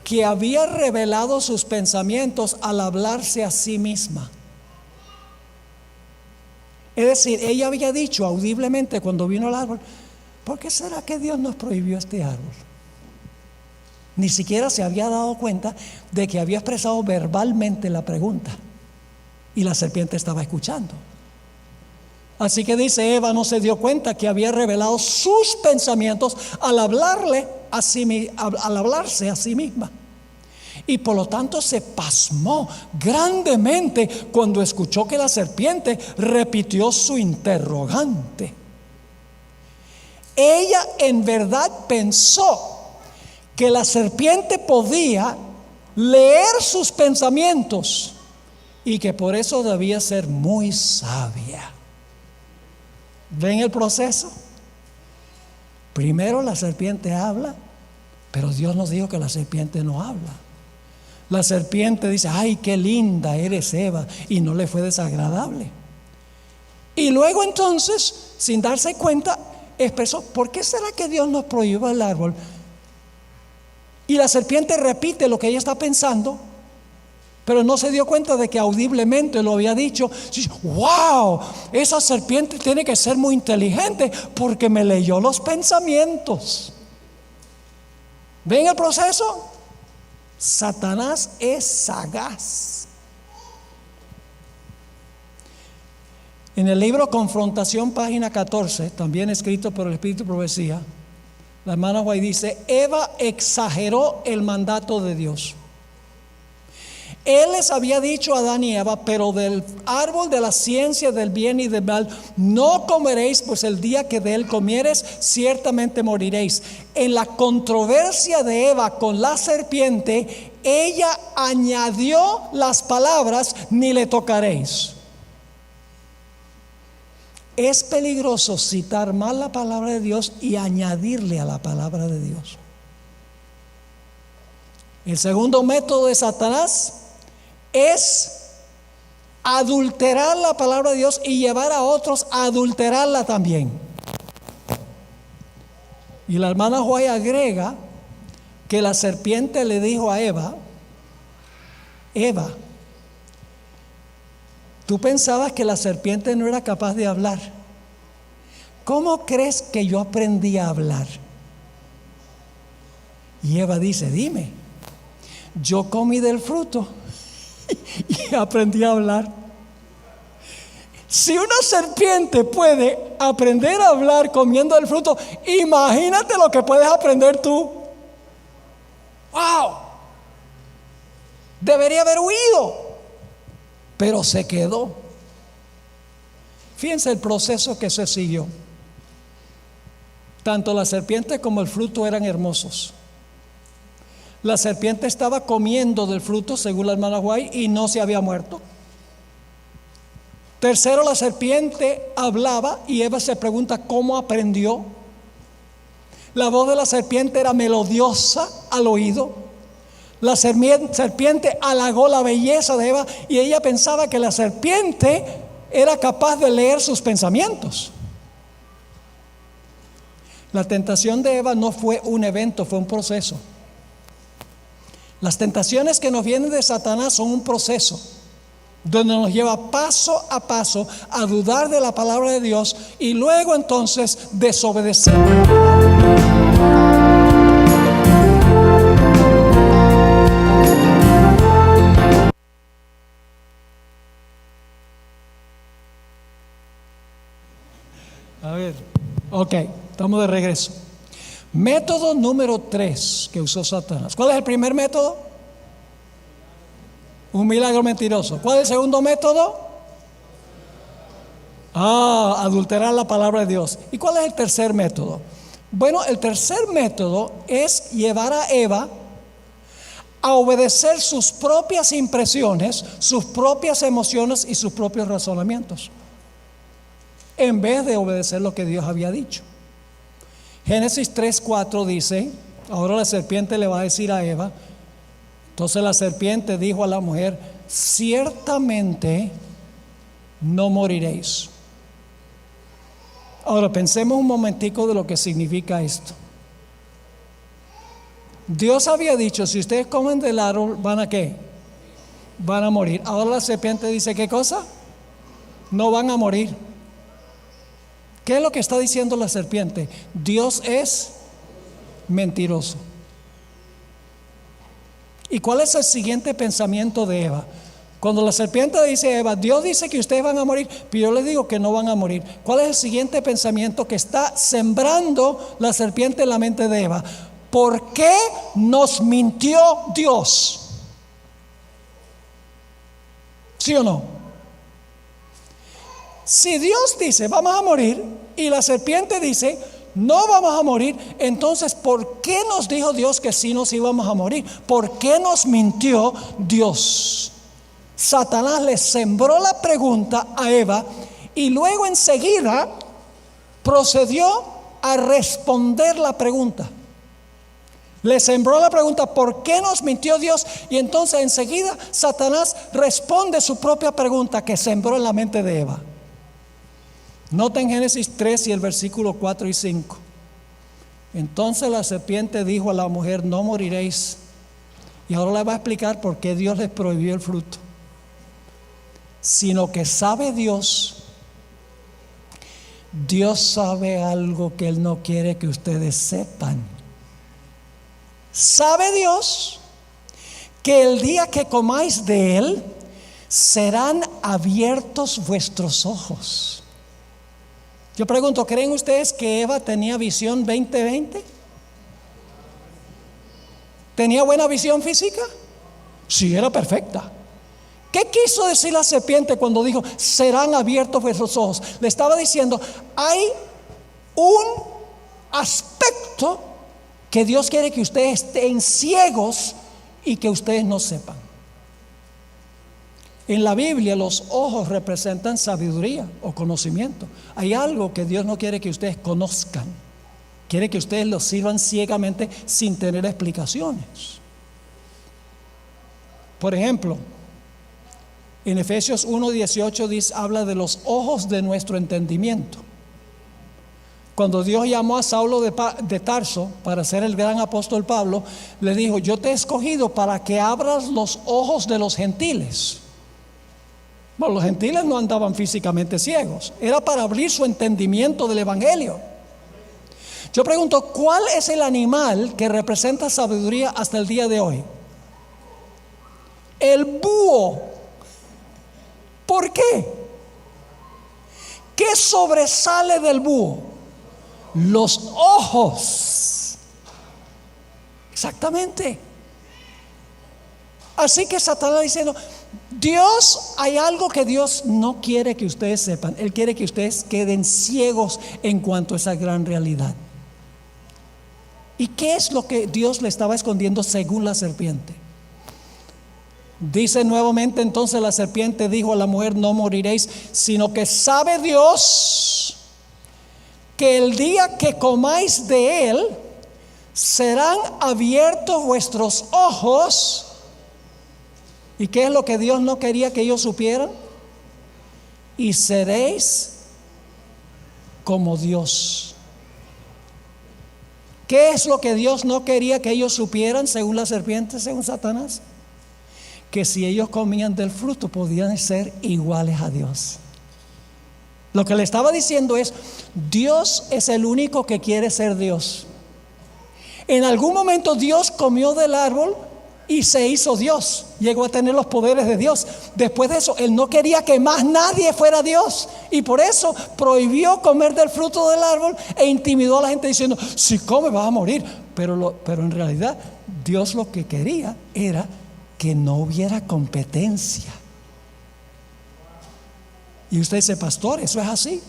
[SPEAKER 1] que había revelado sus pensamientos al hablarse a sí misma. Es decir, ella había dicho audiblemente cuando vino al árbol, ¿por qué será que Dios nos prohibió este árbol? Ni siquiera se había dado cuenta de que había expresado verbalmente la pregunta y la serpiente estaba escuchando. Así que dice, Eva no se dio cuenta que había revelado sus pensamientos al hablarse a sí misma. Y por lo tanto se pasmó grandemente cuando escuchó que la serpiente repitió su interrogante. Ella en verdad pensó que la serpiente podía leer sus pensamientos y que por eso debía ser muy sabia. ¿Ven el proceso? Primero la serpiente habla, pero Dios nos dijo que la serpiente no habla. La serpiente dice, ay, qué linda eres, Eva, y no le fue desagradable. Y luego entonces, sin darse cuenta, expresó, ¿por qué será que Dios nos prohíbe el árbol? Y la serpiente repite lo que ella está pensando, pero no se dio cuenta de que audiblemente lo había dicho. ¡Wow! Esa serpiente tiene que ser muy inteligente porque me leyó los pensamientos. ¿Ven el proceso? Satanás es sagaz. En el libro Confrontación, página 14, también escrito por el Espíritu de Profecía, la hermana White dice, Eva exageró el mandato de Dios. Él les había dicho a Adán y Eva, pero del árbol de la ciencia del bien y del mal no comeréis, pues el día que de él comieres ciertamente moriréis. En la controversia de Eva con la serpiente, ella añadió las palabras, ni le tocaréis. Es peligroso citar mal la palabra de Dios y añadirle a la palabra de Dios. El segundo método de Satanás es adulterar la palabra de Dios y llevar a otros a adulterarla también. Y la hermana White agrega que la serpiente le dijo a Eva, Eva, tú pensabas que la serpiente no era capaz de hablar. ¿Cómo crees que yo aprendí a hablar? Y Eva dice, dime, yo comí del fruto y aprendí a hablar. Si una serpiente puede aprender a hablar comiendo el fruto, imagínate lo que puedes aprender tú. ¡Wow! Debería haber huido, pero se quedó. Fíjense el proceso que se siguió. Tanto la serpiente como el fruto eran hermosos. La serpiente estaba comiendo del fruto, según la hermana White, y no se había muerto. Tercero, la serpiente hablaba y Eva se pregunta cómo aprendió. La voz de la serpiente era melodiosa al oído. La serpiente halagó la belleza de Eva y ella pensaba que la serpiente era capaz de leer sus pensamientos. La tentación de Eva no fue un evento, fue un proceso. Las tentaciones que nos vienen de Satanás son un proceso donde nos lleva paso a paso a dudar de la palabra de Dios y luego entonces desobedecer. A ver, ok, estamos de regreso. Método número 3 que usó Satanás. ¿Cuál es el primer método? Un milagro mentiroso. ¿Cuál es el segundo método? Adulterar la palabra de Dios. ¿Y cuál es el tercer método? Bueno, el tercer método es llevar a Eva a obedecer sus propias impresiones, sus propias emociones y sus propios razonamientos, en vez de obedecer lo que Dios había dicho. Génesis 3:4 dice, ahora la serpiente le va a decir a Eva, entonces la serpiente dijo a la mujer, ciertamente no moriréis. Ahora pensemos un momentico de lo que significa esto. Dios había dicho, si ustedes comen del árbol, ¿van a qué? Van a morir. Ahora la serpiente dice, ¿qué cosa? No van a morir. ¿Qué es lo que está diciendo la serpiente? Dios es mentiroso. ¿Y cuál es el siguiente pensamiento de Eva? Cuando la serpiente dice a Eva, Dios dice que ustedes van a morir, pero yo les digo que no van a morir. ¿Cuál es el siguiente pensamiento que está sembrando la serpiente en la mente de Eva? ¿Por qué nos mintió Dios? ¿Sí o no? Si Dios dice vamos a morir y la serpiente dice no vamos a morir, entonces ¿por qué nos dijo Dios que sí nos íbamos a morir? ¿Por qué nos mintió Dios? Satanás le sembró la pregunta a Eva y luego enseguida procedió a responder la pregunta. Le sembró la pregunta, ¿por qué nos mintió Dios? Y entonces enseguida Satanás responde su propia pregunta que sembró en la mente de Eva. Noten Génesis 3 y el versículo 4 y 5. Entonces la serpiente dijo a la mujer, no moriréis. Y ahora le va a explicar por qué Dios les prohibió el fruto. Sino que sabe Dios sabe algo que Él no quiere que ustedes sepan. Sabe Dios que el día que comáis de Él, serán abiertos vuestros ojos. Yo pregunto, ¿creen ustedes que Eva tenía visión 20/20? ¿Tenía buena visión física? Sí, era perfecta. ¿Qué quiso decir la serpiente cuando dijo, serán abiertos vuestros ojos? Le estaba diciendo, hay un aspecto que Dios quiere que ustedes estén ciegos y que ustedes no sepan. En la Biblia los ojos representan sabiduría o conocimiento. Hay algo que Dios no quiere que ustedes conozcan. Quiere que ustedes lo sirvan ciegamente sin tener explicaciones. Por ejemplo, en Efesios 1:18 habla de los ojos de nuestro entendimiento. Cuando Dios llamó a Saulo de Tarso para ser el gran apóstol Pablo, le dijo, yo te he escogido para que abras los ojos de los gentiles. Bueno, los gentiles no andaban físicamente ciegos, era para abrir su entendimiento del evangelio. Yo pregunto, ¿cuál es el animal que representa sabiduría hasta el día de hoy? El búho. ¿Por qué? ¿Qué sobresale del búho? Los ojos. Exactamente. Así que Satanás diciendo, Dios, hay algo que Dios no quiere que ustedes sepan. Él quiere que ustedes queden ciegos en cuanto a esa gran realidad. ¿Y qué es lo que Dios le estaba escondiendo según la serpiente? Dice nuevamente, entonces la serpiente dijo a la mujer, no moriréis, sino que sabe Dios que el día que comáis de él, serán abiertos vuestros ojos. ¿Y qué es lo que Dios no quería que ellos supieran? Y seréis como Dios. ¿Qué es lo que Dios no quería que ellos supieran, según la serpiente, según Satanás? Que si ellos comían del fruto podían ser iguales a Dios. Lo que le estaba diciendo es: Dios es el único que quiere ser Dios. En algún momento Dios comió del árbol y se hizo Dios, llegó a tener los poderes de Dios. Después de eso, Él no quería que más nadie fuera Dios, y por eso prohibió comer del fruto del árbol e intimidó a la gente diciendo: si comes vas a morir. Pero en realidad Dios lo que quería era que no hubiera competencia. Y usted dice: pastor, ¿eso es así?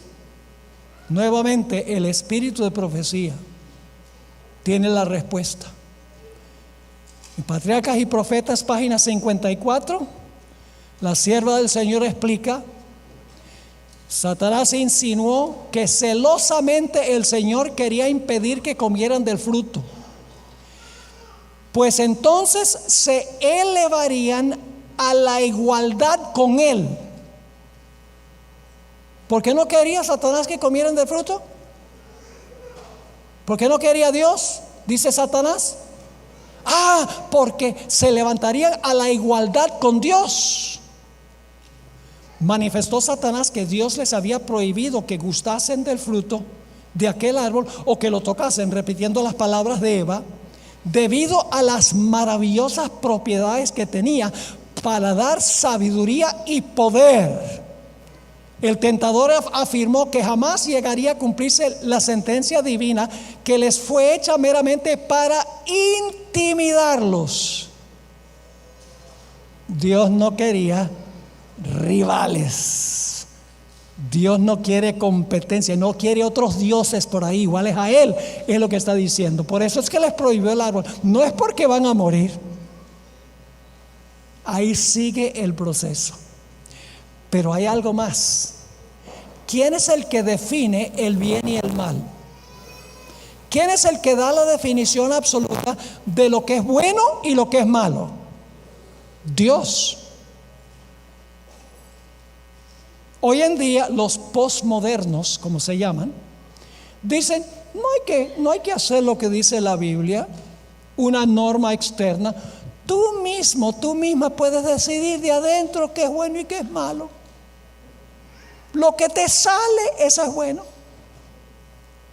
[SPEAKER 1] Nuevamente, el espíritu de profecía tiene la respuesta. En Patriarcas y Profetas, página 54, la sierva del Señor explica: Satanás insinuó que celosamente el Señor quería impedir que comieran del fruto, pues entonces se elevarían a la igualdad con Él. ¿Por qué no quería Satanás que comieran del fruto? ¿Por qué no quería Dios? Dice Satanás. Porque se levantarían a la igualdad con Dios. Manifestó Satanás que Dios les había prohibido que gustasen del fruto de aquel árbol o que lo tocasen, repitiendo las palabras de Eva, debido a las maravillosas propiedades que tenía para dar sabiduría y poder. El tentador afirmó que jamás llegaría a cumplirse la sentencia divina que les fue hecha meramente para intimidarlos. Dios no quería rivales. Dios no quiere competencia, no quiere otros dioses por ahí iguales a Él, es lo que está diciendo. Por eso es que les prohibió el árbol. No es porque van a morir. Ahí sigue el proceso. Pero hay algo más. ¿Quién es el que define el bien y el mal? ¿Quién es el que da la definición absoluta de lo que es bueno y lo que es malo? Dios. Hoy en día los postmodernos, como se llaman, dicen: no hay que hacer lo que dice la Biblia, una norma externa. Tú misma puedes decidir de adentro qué es bueno y qué es malo. Lo que te sale, eso es bueno.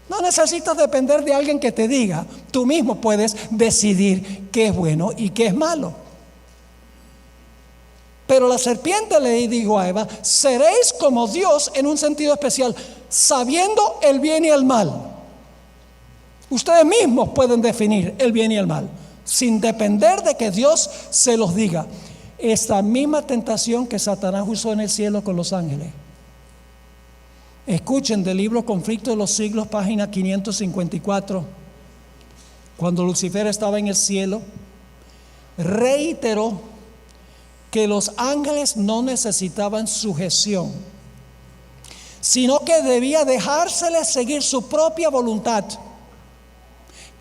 [SPEAKER 1] No necesitas depender de alguien que te diga. Tú mismo puedes decidir qué es bueno y qué es malo. Pero la serpiente le dijo a Eva: seréis como Dios en un sentido especial, sabiendo el bien y el mal. Ustedes mismos pueden definir el bien y el mal, sin depender de que Dios se los diga. Esta misma tentación que Satanás usó en el cielo con los ángeles. Escuchen del libro Conflicto de los Siglos, página 554. Cuando Lucifer estaba en el cielo, reiteró que los ángeles no necesitaban sujeción, sino que debía dejárseles seguir su propia voluntad,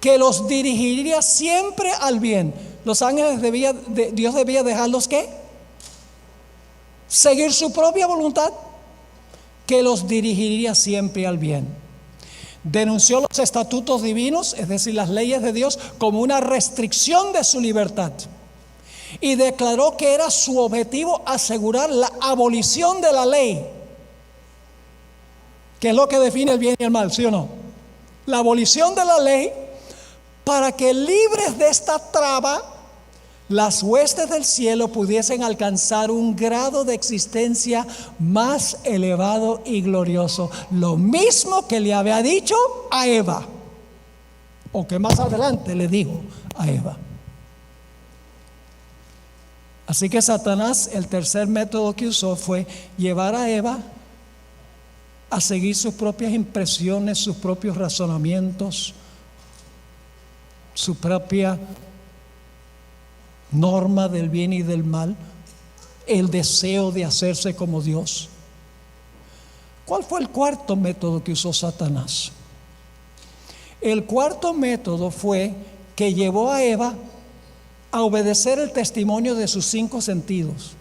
[SPEAKER 1] que los dirigiría siempre al bien. Los ángeles Dios debía dejarlos ¿qué? Seguir su propia voluntad, que los dirigiría siempre al bien. Denunció los estatutos divinos, es decir, las leyes de Dios, como una restricción de su libertad, y declaró que era su objetivo asegurar la abolición de la ley, que es lo que define el bien y el mal, ¿sí o no? La abolición de la ley, para que libres de esta traba, las huestes del cielo pudiesen alcanzar un grado de existencia más elevado y glorioso. Lo mismo que le había dicho a Eva, o que más adelante le dijo a Eva. Así que Satanás, el tercer método que usó fue llevar a Eva a seguir sus propias impresiones, sus propios razonamientos, su propia norma del bien y del mal, el deseo de hacerse como Dios. ¿Cuál fue el cuarto método que usó Satanás? El cuarto método fue que llevó a Eva a obedecer el testimonio de sus 5 sentidos.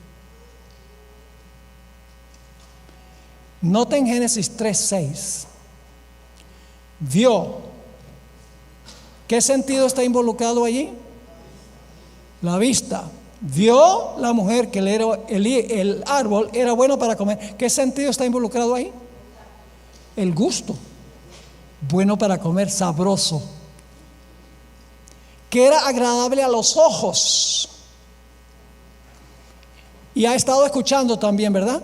[SPEAKER 1] Noten Génesis 3:6. Vio ¿Qué sentido está involucrado allí? La vista. Vio la mujer que el árbol era bueno para comer. ¿Qué sentido está involucrado ahí? El gusto. Bueno para comer, sabroso. Que era agradable a los ojos. Y ha estado escuchando también, ¿verdad?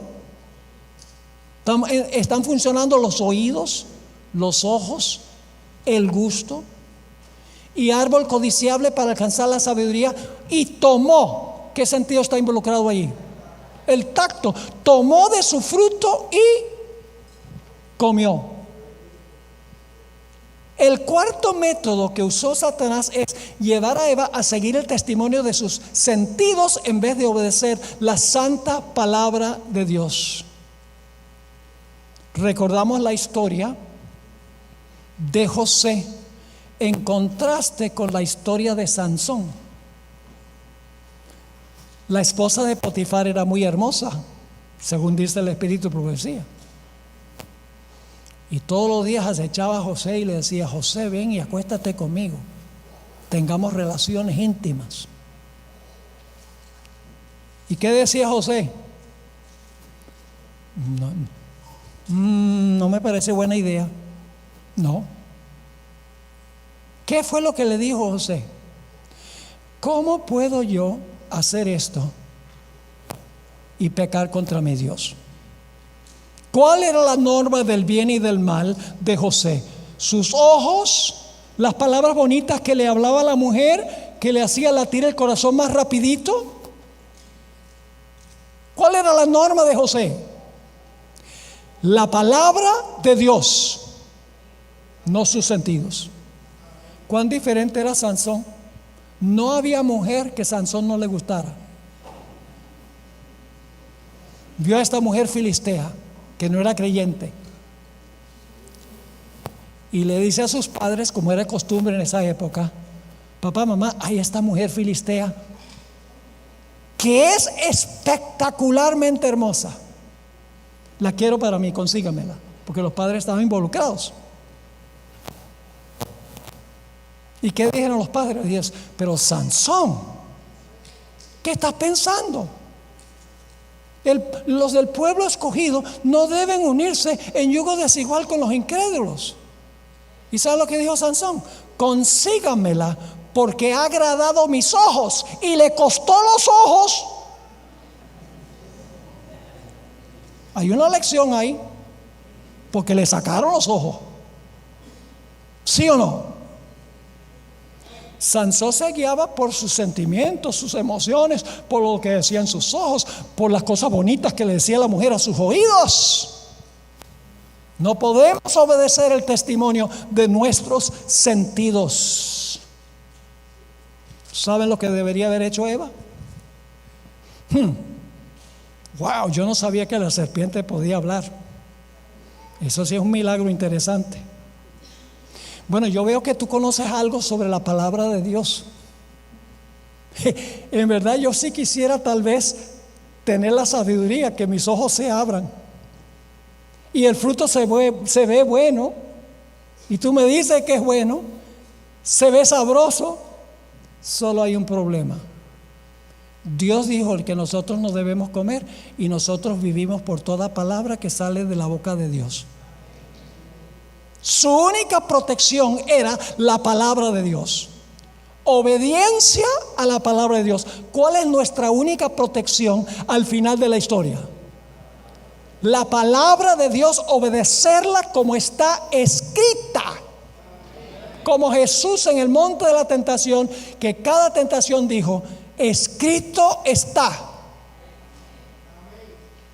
[SPEAKER 1] Están funcionando los oídos, los ojos, el gusto. Y árbol codiciable para alcanzar la sabiduría. Y tomó. ¿Qué sentido está involucrado allí? El tacto. Tomó de su fruto y comió. El cuarto método que usó Satanás es llevar a Eva a seguir el testimonio de sus sentidos en vez de obedecer la santa palabra de Dios. Recordamos la historia de José en contraste con la historia de Sansón. La esposa de Potifar era muy hermosa, según dice el Espíritu de Profecía. Y todos los días acechaba a José y le decía: José, ven y acuéstate conmigo, tengamos relaciones íntimas. ¿Y qué decía José? No me parece buena idea. No. ¿Qué fue lo que le dijo José? ¿Cómo puedo yo hacer esto y pecar contra mi Dios? ¿Cuál era la norma del bien y del mal de José? Sus ojos, las palabras bonitas que le hablaba a la mujer, que le hacía latir el corazón más rapidito. ¿Cuál era la norma de José? La palabra de Dios, no sus sentidos. ¿Cuán diferente era Sansón? No había mujer que Sansón no le gustara. Vio a esta mujer filistea que no era creyente y le dice a sus padres, como era costumbre en esa época: papá, mamá, hay esta mujer filistea que es espectacularmente hermosa, la quiero para mí, consígamela. Porque los padres estaban involucrados. ¿Y qué dijeron los padres? Dijeron: pero Sansón, ¿qué estás pensando? Los del pueblo escogido no deben unirse en yugo desigual con los incrédulos. ¿Y saben lo que dijo Sansón? Consígamela, porque ha agradado mis ojos. Y le costó los ojos. Hay una lección ahí, porque le sacaron los ojos. ¿Sí o no? Sansón se guiaba por sus sentimientos, sus emociones, por lo que decían sus ojos, por las cosas bonitas que le decía la mujer a sus oídos. No podemos obedecer el testimonio de nuestros sentidos. ¿Saben lo que debería haber hecho Eva? Wow, yo no sabía que la serpiente podía hablar. Eso sí es un milagro interesante. Bueno, yo veo que tú conoces algo sobre la palabra de Dios. En verdad yo sí quisiera tal vez tener la sabiduría, que mis ojos se abran y el fruto se ve bueno, y tú me dices que es bueno, se ve sabroso. Solo hay un problema. Dios dijo que nosotros no debemos comer, y nosotros vivimos por toda palabra que sale de la boca de Dios. Su única protección era la palabra de Dios. Obediencia a la palabra de Dios. ¿Cuál es nuestra única protección al final de la historia? La palabra de Dios, obedecerla como está escrita. Como Jesús en el monte de la tentación, que cada tentación dijo: escrito está.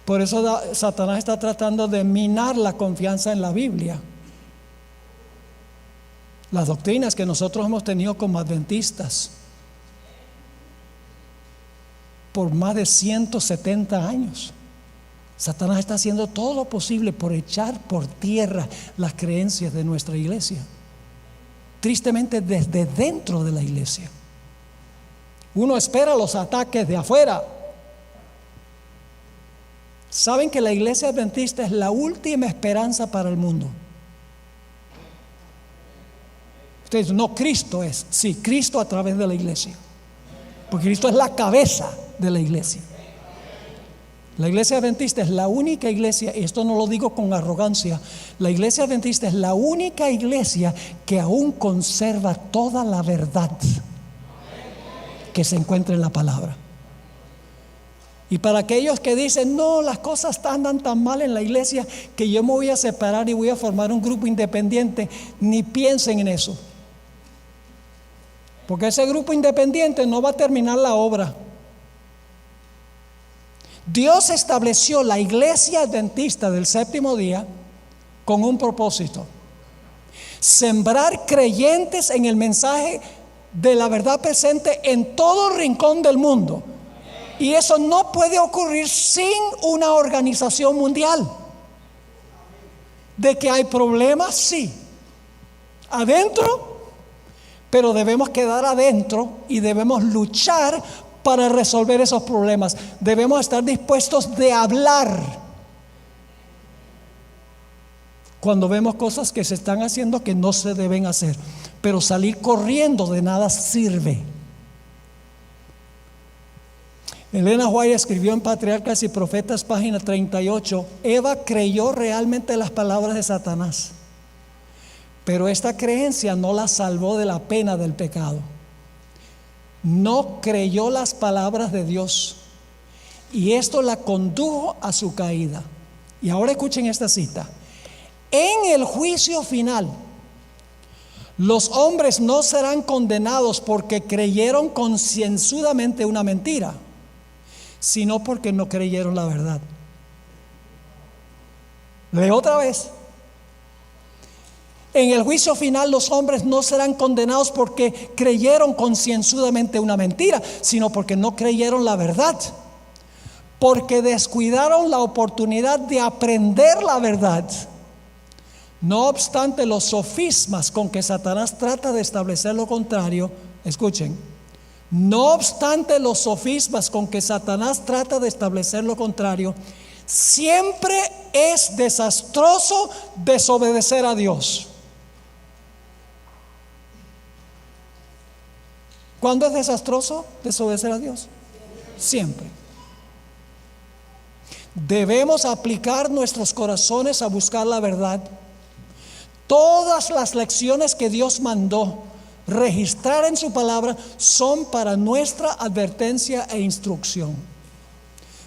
[SPEAKER 1] Por eso Satanás está tratando de minar la confianza en la Biblia. Las doctrinas que nosotros hemos tenido como adventistas por más de 170 años. Satanás está haciendo todo lo posible por echar por tierra las creencias de nuestra iglesia. Tristemente, desde dentro de la iglesia. Uno espera los ataques de afuera. ¿Saben que la iglesia adventista es la última esperanza para el mundo? Ustedes dicen, no, Cristo es. Sí, Cristo a través de la iglesia. Porque Cristo es la cabeza de la iglesia. La iglesia adventista es la única iglesia, y esto no lo digo con arrogancia, la iglesia adventista es la única iglesia que aún conserva toda la verdad que se encuentra en la palabra. Y para aquellos que dicen, no, las cosas andan tan mal en la iglesia que yo me voy a separar y voy a formar un grupo independiente, ni piensen en eso. Porque ese grupo independiente no va a terminar la obra. Dios estableció la iglesia adventista del séptimo día con un propósito: sembrar creyentes en el mensaje de la verdad presente en todo rincón del mundo. Y eso no puede ocurrir sin una organización mundial. De que hay problemas, sí, adentro, pero debemos quedar adentro y debemos luchar para resolver esos problemas. Debemos estar dispuestos de hablar cuando vemos cosas que se están haciendo que no se deben hacer, pero salir corriendo de nada sirve. Elena White escribió en Patriarcas y Profetas, página 38, Eva creyó realmente las palabras de Satanás, pero esta creencia no la salvó de la pena del pecado. No creyó las palabras de Dios y esto la condujo a su caída. Y ahora escuchen esta cita: en el juicio final, los hombres no serán condenados porque creyeron concienzudamente una mentira, sino porque no creyeron la verdad. Leo otra vez. En el juicio final los hombres no serán condenados porque creyeron concienzudamente una mentira, sino porque no creyeron la verdad, porque descuidaron la oportunidad de aprender la verdad. No obstante, los sofismas con que Satanás trata de establecer lo contrario, escuchen, no obstante los sofismas con que Satanás trata de establecer lo contrario, siempre es desastroso desobedecer a Dios. ¿Cuándo es desastroso desobedecer a Dios? Siempre. Debemos aplicar nuestros corazones a buscar la verdad. Todas las lecciones que Dios mandó registrar en su palabra son para nuestra advertencia e instrucción.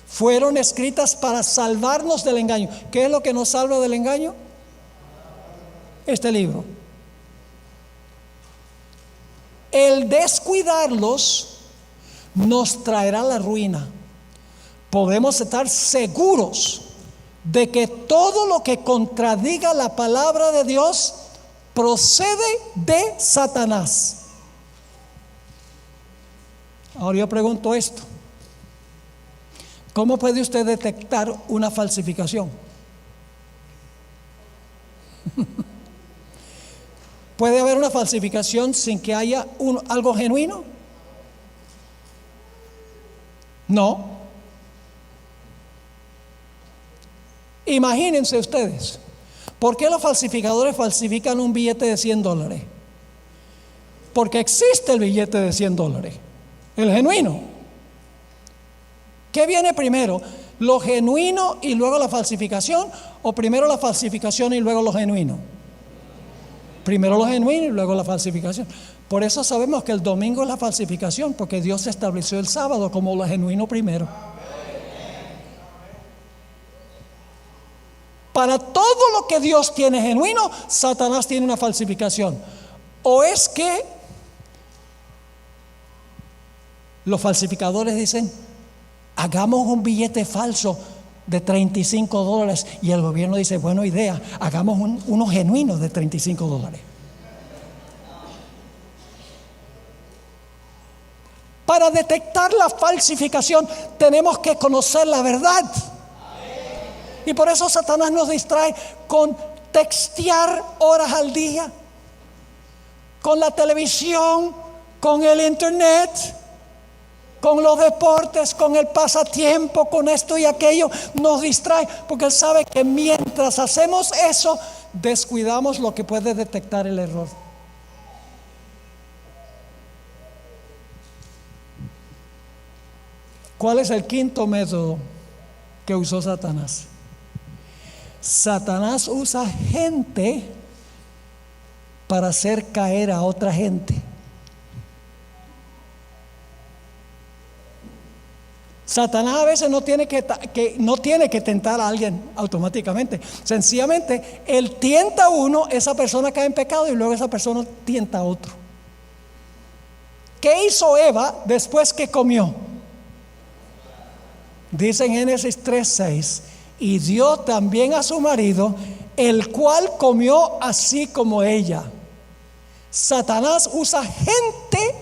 [SPEAKER 1] Fueron escritas para salvarnos del engaño. ¿Qué es lo que nos salva del engaño? Este libro. El descuidarlos nos traerá la ruina. Podemos estar seguros de que todo lo que contradiga la palabra de Dios procede de Satanás. Ahora yo pregunto esto: ¿cómo puede usted detectar una falsificación? ¿Puede haber una falsificación sin que haya algo genuino? No. Imagínense ustedes, ¿por qué los falsificadores falsifican un billete de $100? Porque existe el billete de $100, el genuino. ¿Qué viene primero? ¿Lo genuino y luego la falsificación? ¿O primero la falsificación y luego lo genuino? Primero lo genuino y luego la falsificación. Por eso sabemos que el domingo es la falsificación, porque Dios estableció el sábado como lo genuino primero. Para todo lo que Dios tiene genuino, Satanás tiene una falsificación. O es que los falsificadores dicen: hagamos un billete falso de $35 y el gobierno dice: buena idea, hagamos uno genuino de $35. Para detectar la falsificación tenemos que conocer la verdad. Y por eso Satanás nos distrae con textear horas al día, con la televisión, con el internet, con los deportes, con el pasatiempo, con esto y aquello. Nos distrae porque él sabe que mientras hacemos eso, descuidamos lo que puede detectar el error. ¿Cuál es el quinto método que usó Satanás? Satanás usa gente para hacer caer a otra gente. Satanás a veces no tiene que tentar a alguien automáticamente. Sencillamente, él tienta a uno, esa persona cae en pecado y luego esa persona tienta a otro. ¿Qué hizo Eva después que comió? Dice en Génesis 3:6, y dio también a su marido, el cual comió así como ella. Satanás usa gente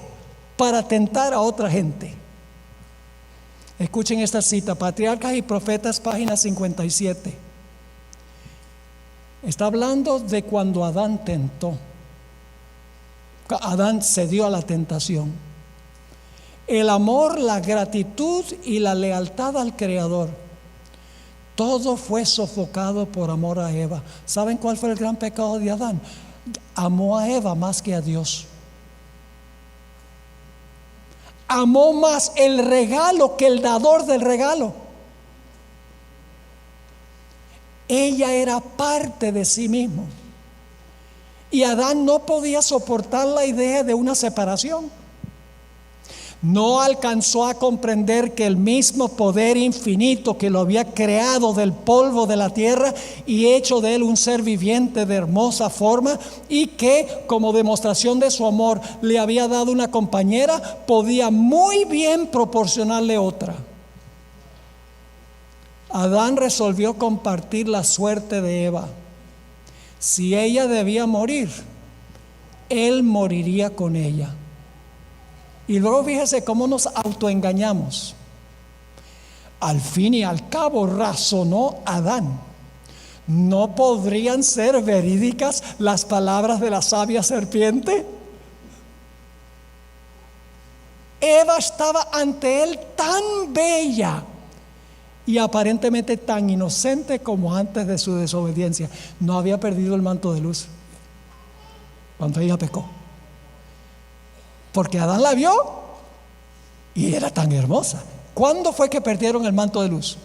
[SPEAKER 1] para tentar a otra gente. Escuchen esta cita, Patriarcas y Profetas, página 57. Está hablando de cuando Adán tentó. Adán cedió a la tentación. El amor, la gratitud y la lealtad al Creador, todo fue sofocado por amor a Eva. ¿Saben cuál fue el gran pecado de Adán? Amó a Eva más que a Dios. Amó más el regalo que el dador del regalo. Ella era parte de sí mismo. Y Adán no podía soportar la idea de una separación. No alcanzó a comprender que el mismo poder infinito que lo había creado del polvo de la tierra y hecho de él un ser viviente de hermosa forma, y que como demostración de su amor le había dado una compañera, podía muy bien proporcionarle otra. Adán resolvió compartir la suerte de Eva. Si ella debía morir, él moriría con ella. Y luego fíjese cómo nos autoengañamos. Al fin y al cabo razonó Adán: ¿no podrían ser verídicas las palabras de la sabia serpiente? Eva estaba ante él tan bella y aparentemente tan inocente como antes de su desobediencia. No había perdido el manto de luz cuando ella pecó, porque Adán la vio y era tan hermosa. ¿Cuándo fue que perdieron el manto de luz?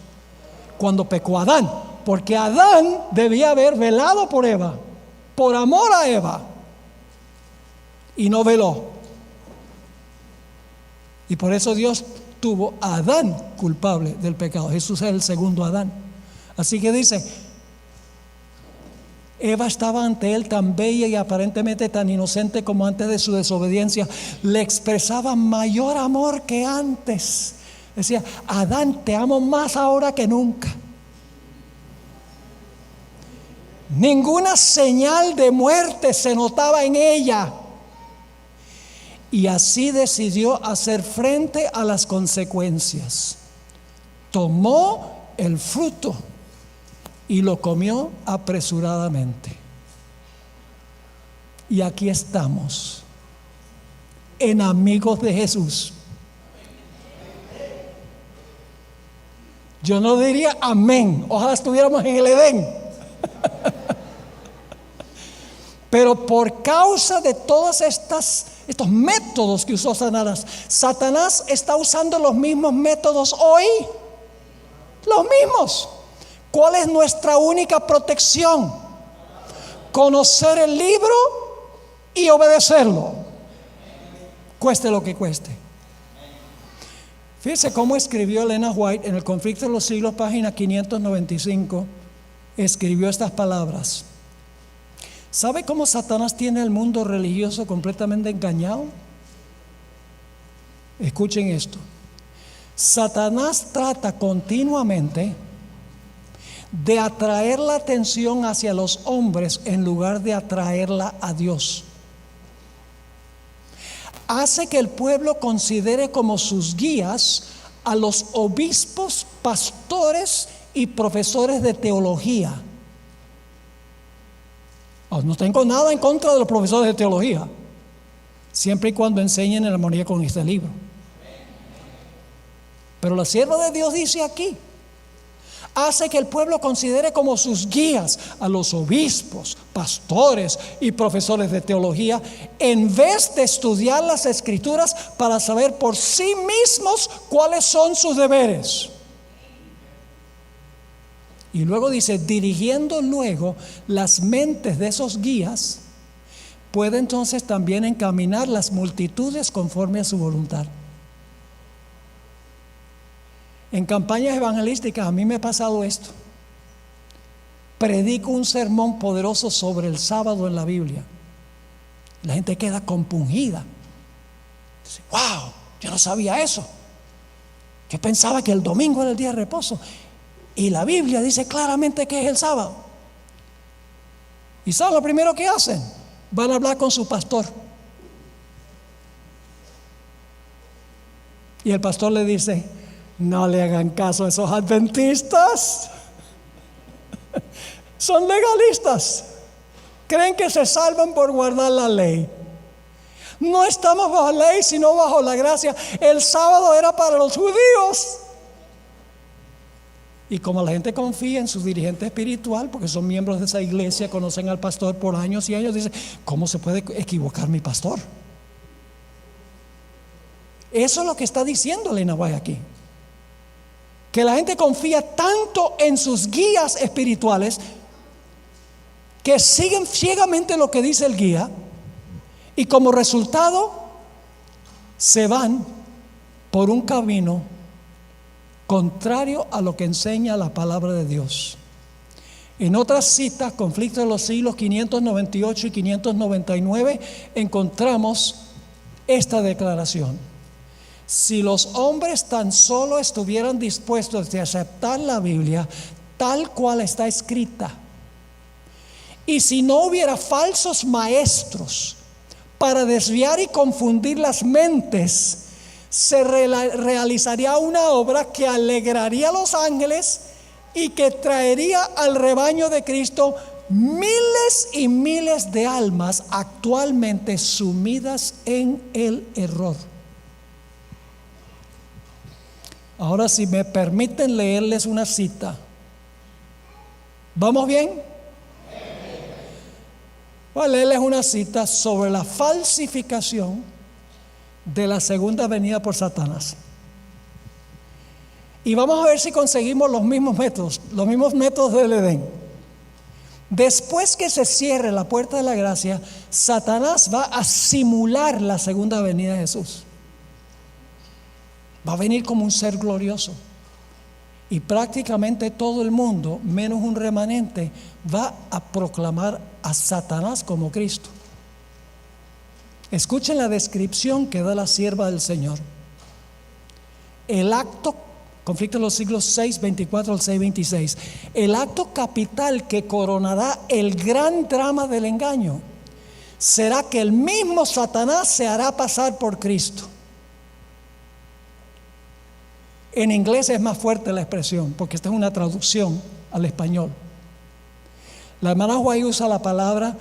[SPEAKER 1] Cuando pecó Adán, porque Adán debía haber velado por Eva, por amor a Eva, y no veló. Y por eso Dios tuvo a Adán culpable del pecado. Jesús es el segundo Adán. Así que dice, Eva estaba ante él tan bella y aparentemente tan inocente como antes de su desobediencia. Le expresaba mayor amor que antes. Decía: Adán, te amo más ahora que nunca. Ninguna señal de muerte se notaba en ella. Y así decidió hacer frente a las consecuencias. Tomó el fruto y lo comió apresuradamente. Y aquí estamos, en amigos de Jesús. Yo no diría amén, ojalá estuviéramos en el Edén. Pero por causa de todos estos métodos que usó Satanás, Satanás está usando los mismos métodos hoy. Los mismos. ¿Cuál es nuestra única protección? Conocer el libro y obedecerlo, cueste lo que cueste. Fíjese cómo escribió Elena White en El conflicto de los siglos, página 595. Escribió estas palabras: ¿sabe cómo Satanás tiene el mundo religioso completamente engañado? Escuchen esto. Satanás trata continuamente de atraer la atención hacia los hombres en lugar de atraerla a Dios. Hace que el pueblo considere como sus guías a los obispos, pastores y profesores de teología. No tengo nada en contra de los profesores de teología, siempre y cuando enseñen en armonía con este libro. Pero la sierva de Dios dice aquí: hace que el pueblo considere como sus guías a los obispos, pastores y profesores de teología, en vez de estudiar las Escrituras para saber por sí mismos cuáles son sus deberes. Y luego dice, dirigiendo luego las mentes de esos guías, puede entonces también encaminar las multitudes conforme a su voluntad. En campañas evangelísticas a mí me ha pasado esto. Predico un sermón poderoso sobre el sábado en la Biblia. La gente queda compungida. Dice, wow, yo no sabía eso. Yo pensaba que el domingo era el día de reposo. Y la Biblia dice claramente que es el sábado. ¿Y saben lo primero que hacen? Van a hablar con su pastor. Y el pastor le dice, no le hagan caso a esos adventistas. Son legalistas. Creen que se salvan por guardar la ley. No estamos bajo la ley, sino bajo la gracia. El sábado era para los judíos. Y como la gente confía en su dirigente espiritual, porque son miembros de esa iglesia, conocen al pastor por años y años, dicen, ¿cómo se puede equivocar mi pastor? Eso es lo que está diciendo Elena White aquí. Que la gente confía tanto en sus guías espirituales que siguen ciegamente lo que dice el guía, y como resultado se van por un camino contrario a lo que enseña la palabra de Dios. En otras citas, Conflicto de los Siglos 598 y 599, encontramos esta declaración: si los hombres tan solo estuvieran dispuestos a aceptar la Biblia tal cual está escrita, y si no hubiera falsos maestros para desviar y confundir las mentes, se realizaría una obra que alegraría a los ángeles y que traería al rebaño de Cristo miles y miles de almas actualmente sumidas en el error. Ahora, si me permiten leerles una cita. ¿Vamos bien? Voy a leerles una cita sobre la falsificación de la segunda venida por Satanás. Y vamos a ver si conseguimos los mismos métodos del Edén. Después que se cierre la puerta de la gracia, Satanás va a simular la segunda venida de Jesús. Va a venir como un ser glorioso. Y prácticamente todo el mundo, menos un remanente, va a proclamar a Satanás como Cristo. Escuchen la descripción que da la sierva del Señor. El acto, Conflicto de los Siglos 6, 24 al 6, 26. El acto capital que coronará el gran drama del engaño será que el mismo Satanás se hará pasar por Cristo. En inglés es más fuerte la expresión, porque esta es una traducción al español. La hermana White usa la palabra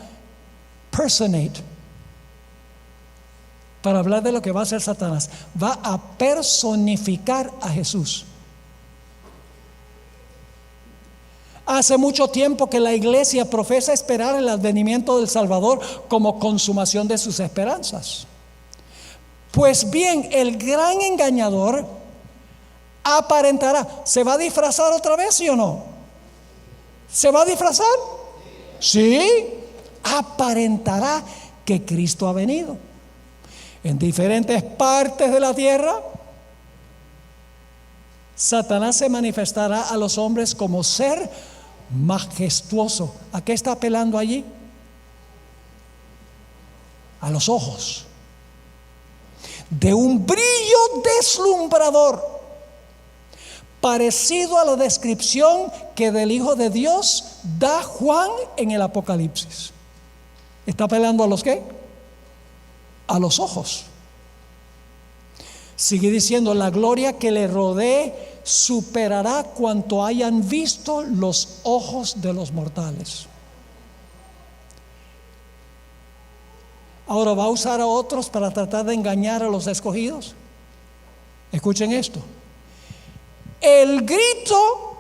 [SPEAKER 1] personate para hablar de lo que va a hacer Satanás. Va a personificar a Jesús. Hace mucho tiempo que la iglesia profesa esperar el advenimiento del Salvador como consumación de sus esperanzas. Pues bien, el gran engañador aparentará. ¿Se va a disfrazar otra vez, sí o no? ¿Se va a disfrazar? Sí. Aparentará que Cristo ha venido. En diferentes partes de la tierra, Satanás se manifestará a los hombres como ser majestuoso. ¿A qué está apelando allí? A los ojos. De un brillo deslumbrador, parecido a la descripción que del Hijo de Dios da Juan en el Apocalipsis. ¿Está apelando a los qué? A los ojos. Sigue diciendo: la gloria que le rodee superará cuanto hayan visto los ojos de los mortales. Ahora va a usar a otros para tratar de engañar a los escogidos. Escuchen esto: el grito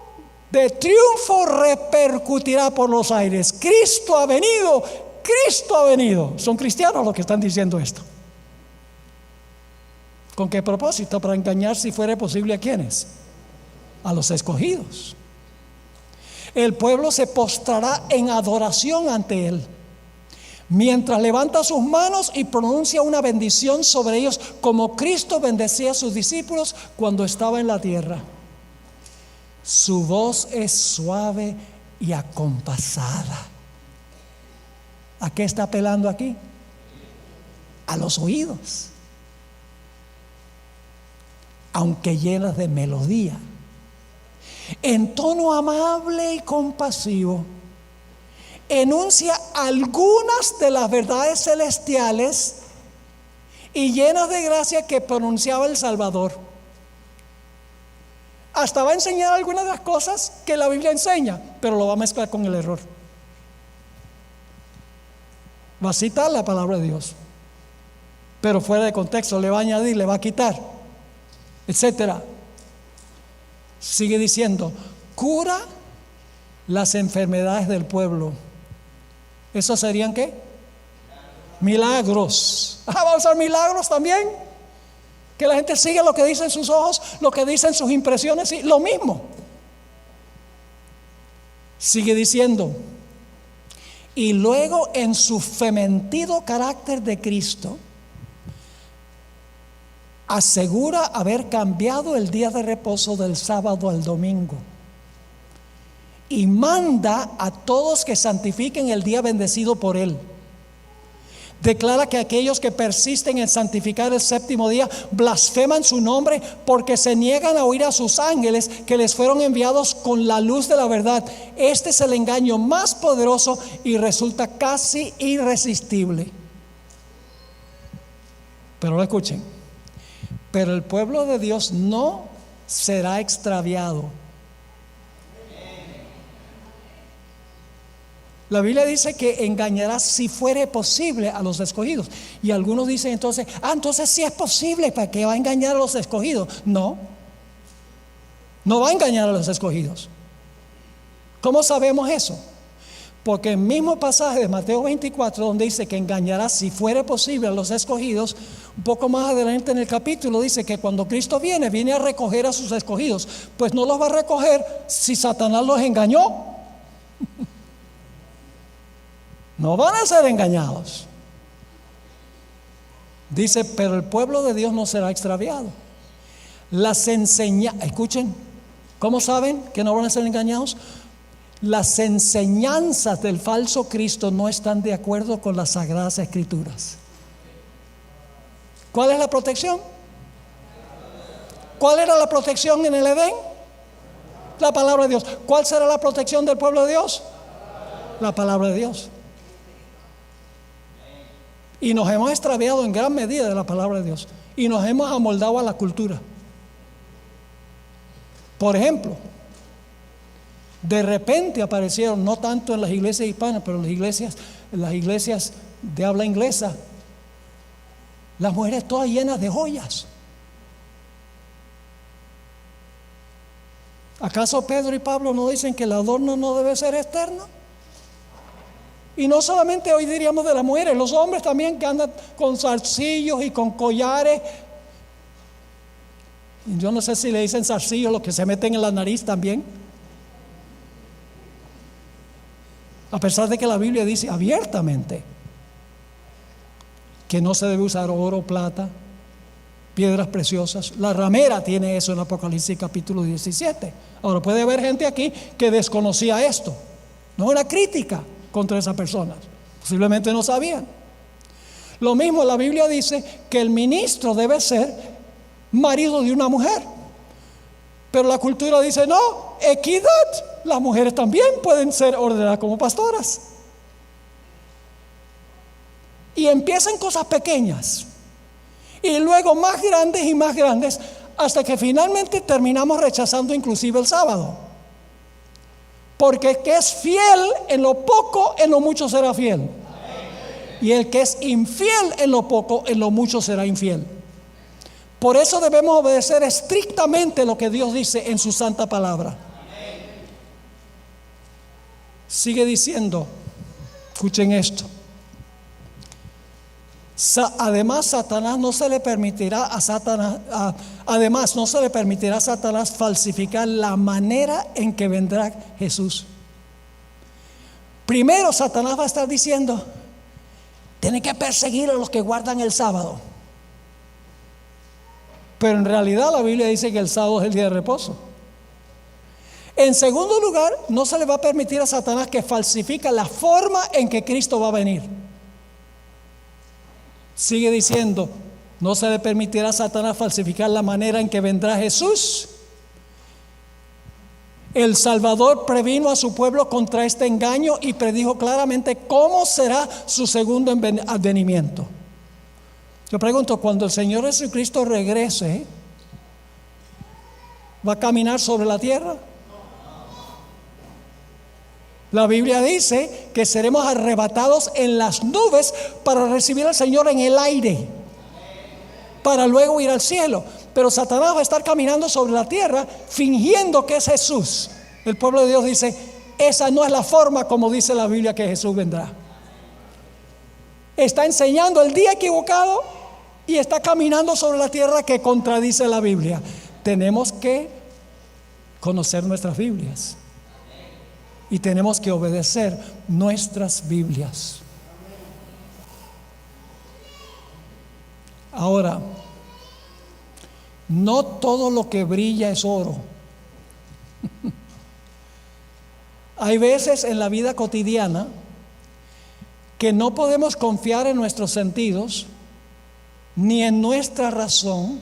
[SPEAKER 1] de triunfo repercutirá por los aires. Cristo ha venido, Cristo ha venido. Son cristianos los que están diciendo esto. ¿Con qué propósito? Para engañar, si fuera posible, ¿a quiénes? A los escogidos. El pueblo se postrará en adoración ante Él, mientras levanta sus manos y pronuncia una bendición sobre ellos, como Cristo bendecía a sus discípulos cuando estaba en la tierra. Su voz es suave y acompasada. ¿A qué está apelando aquí? A los oídos, aunque llenas de melodía, en tono amable y compasivo, enuncia algunas de las verdades celestiales y llenas de gracia que pronunciaba el Salvador. Hasta va a enseñar algunas de las cosas que la Biblia enseña, pero lo va a mezclar con el error. Va a citar la palabra de Dios, pero fuera de contexto, le va a añadir, le va a quitar, etcétera. Sigue diciendo, cura las enfermedades del pueblo. ¿Esos serían qué? Milagros. ¿Va a usar milagros también? Que la gente siga lo que dicen sus ojos, lo que dicen sus impresiones, y lo mismo. Sigue diciendo, y luego en su fementido carácter de Cristo, asegura haber cambiado el día de reposo del sábado al domingo, y manda a todos que santifiquen el día bendecido por Él. Declara que aquellos que persisten en santificar el séptimo día blasfeman su nombre, porque se niegan a oír a sus ángeles que les fueron enviados con la luz de la verdad. Este es el engaño más poderoso y resulta casi irresistible. Pero lo escuchen, pero el pueblo de Dios no será extraviado. La Biblia dice que engañará, si fuere posible, a los escogidos. Y algunos dicen entonces, entonces sí es posible, ¿para qué va a engañar a los escogidos? No va a engañar a los escogidos. ¿Cómo sabemos eso? Porque el mismo pasaje de Mateo 24, donde dice que engañará, si fuere posible, a los escogidos, un poco más adelante en el capítulo dice que cuando Cristo viene a recoger a sus escogidos. Pues no los va a recoger si Satanás los engañó. No van a ser engañados. Dice, pero el pueblo de Dios no será extraviado. Escuchen, ¿cómo saben que no van a ser engañados? Las enseñanzas del falso Cristo no están de acuerdo con las sagradas escrituras. ¿Cuál es la protección? ¿Cuál era la protección en el Edén? La palabra de Dios. ¿Cuál será la protección del pueblo de Dios? La palabra de Dios. Y nos hemos extraviado en gran medida de la palabra de Dios, y nos hemos amoldado a la cultura. Por ejemplo, de repente aparecieron, no tanto en las iglesias hispanas, pero en las iglesias de habla inglesa, las mujeres todas llenas de joyas. ¿Acaso Pedro y Pablo no dicen que el adorno no debe ser externo? Y no solamente hoy diríamos de las mujeres, los hombres también, que andan con zarcillos y con collares. Yo no sé si le dicen zarcillos los que se meten en la nariz también. A pesar de que la Biblia dice abiertamente que no se debe usar oro, plata, piedras preciosas. La ramera tiene eso en Apocalipsis capítulo 17. Ahora puede haber gente aquí que desconocía esto. No era crítica contra esas personas, posiblemente no sabían. Lo mismo la Biblia dice que el ministro debe ser marido de una mujer, pero la cultura dice no, equidad, las mujeres también pueden ser ordenadas como pastoras. Y empiezan cosas pequeñas y luego más grandes y más grandes, hasta que finalmente terminamos rechazando inclusive el sábado. Porque el que es fiel en lo poco, en lo mucho será fiel. Y el que es infiel en lo poco, en lo mucho será infiel. Por eso debemos obedecer estrictamente lo que Dios dice en su santa palabra. Sigue diciendo, escuchen esto. Además no se le permitirá a Satanás falsificar la manera en que vendrá Jesús. Primero Satanás va a estar diciendo, tiene que perseguir a los que guardan el sábado. Pero en realidad la Biblia dice que el sábado es el día de reposo. En segundo lugar, no se le va a permitir a Satanás que falsifique la forma en que Cristo va a venir. Sigue diciendo, no se le permitirá a Satanás falsificar la manera en que vendrá Jesús. El Salvador previno a su pueblo contra este engaño y predijo claramente cómo será su segundo advenimiento. Yo pregunto, cuando el Señor Jesucristo regrese, ¿va a caminar sobre la tierra? La Biblia dice que seremos arrebatados en las nubes para recibir al Señor en el aire, para luego ir al cielo. Pero Satanás va a estar caminando sobre la tierra fingiendo que es Jesús. El pueblo de Dios dice, esa no es la forma como dice la Biblia que Jesús vendrá. Está enseñando el día equivocado y está caminando sobre la tierra que contradice la Biblia. Tenemos que conocer nuestras Biblias. Y tenemos que obedecer nuestras Biblias. Ahora, no todo lo que brilla es oro. Hay veces en la vida cotidiana que no podemos confiar en nuestros sentidos, ni en nuestra razón,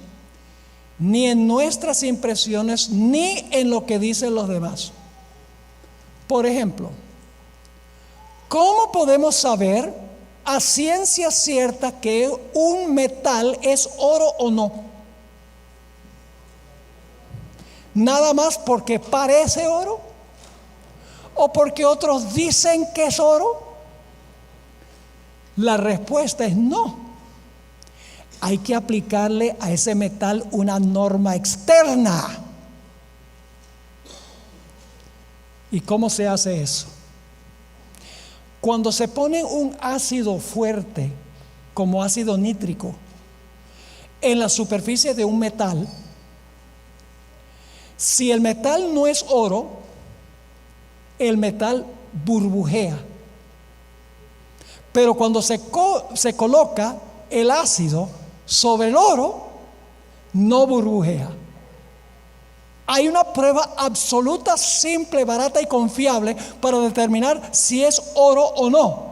[SPEAKER 1] ni en nuestras impresiones, ni en lo que dicen los demás. Por ejemplo, ¿cómo podemos saber a ciencia cierta que un metal es oro o no? ¿Nada más porque parece oro? ¿O porque otros dicen que es oro? La respuesta es no. Hay que aplicarle a ese metal una norma externa. ¿Y cómo se hace eso? Cuando se pone un ácido fuerte, como ácido nítrico, en la superficie de un metal, si el metal no es oro, el metal burbujea. Pero cuando se coloca el ácido sobre el oro, no burbujea. Hay una prueba absoluta, simple, barata y confiable para determinar si es oro o no.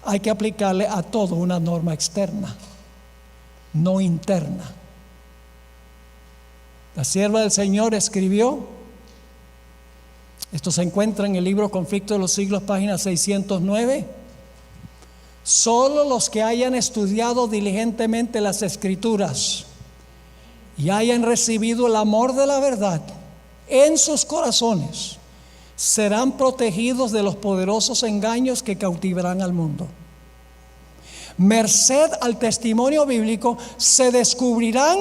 [SPEAKER 1] Hay que aplicarle a todo una norma externa, no interna. La sierva del Señor escribió, esto se encuentra en el libro Conflicto de los Siglos, página 609. Solo los que hayan estudiado diligentemente las Escrituras y hayan recibido el amor de la verdad en sus corazones, serán protegidos de los poderosos engaños que cautivarán al mundo. Merced al testimonio bíblico, se descubrirán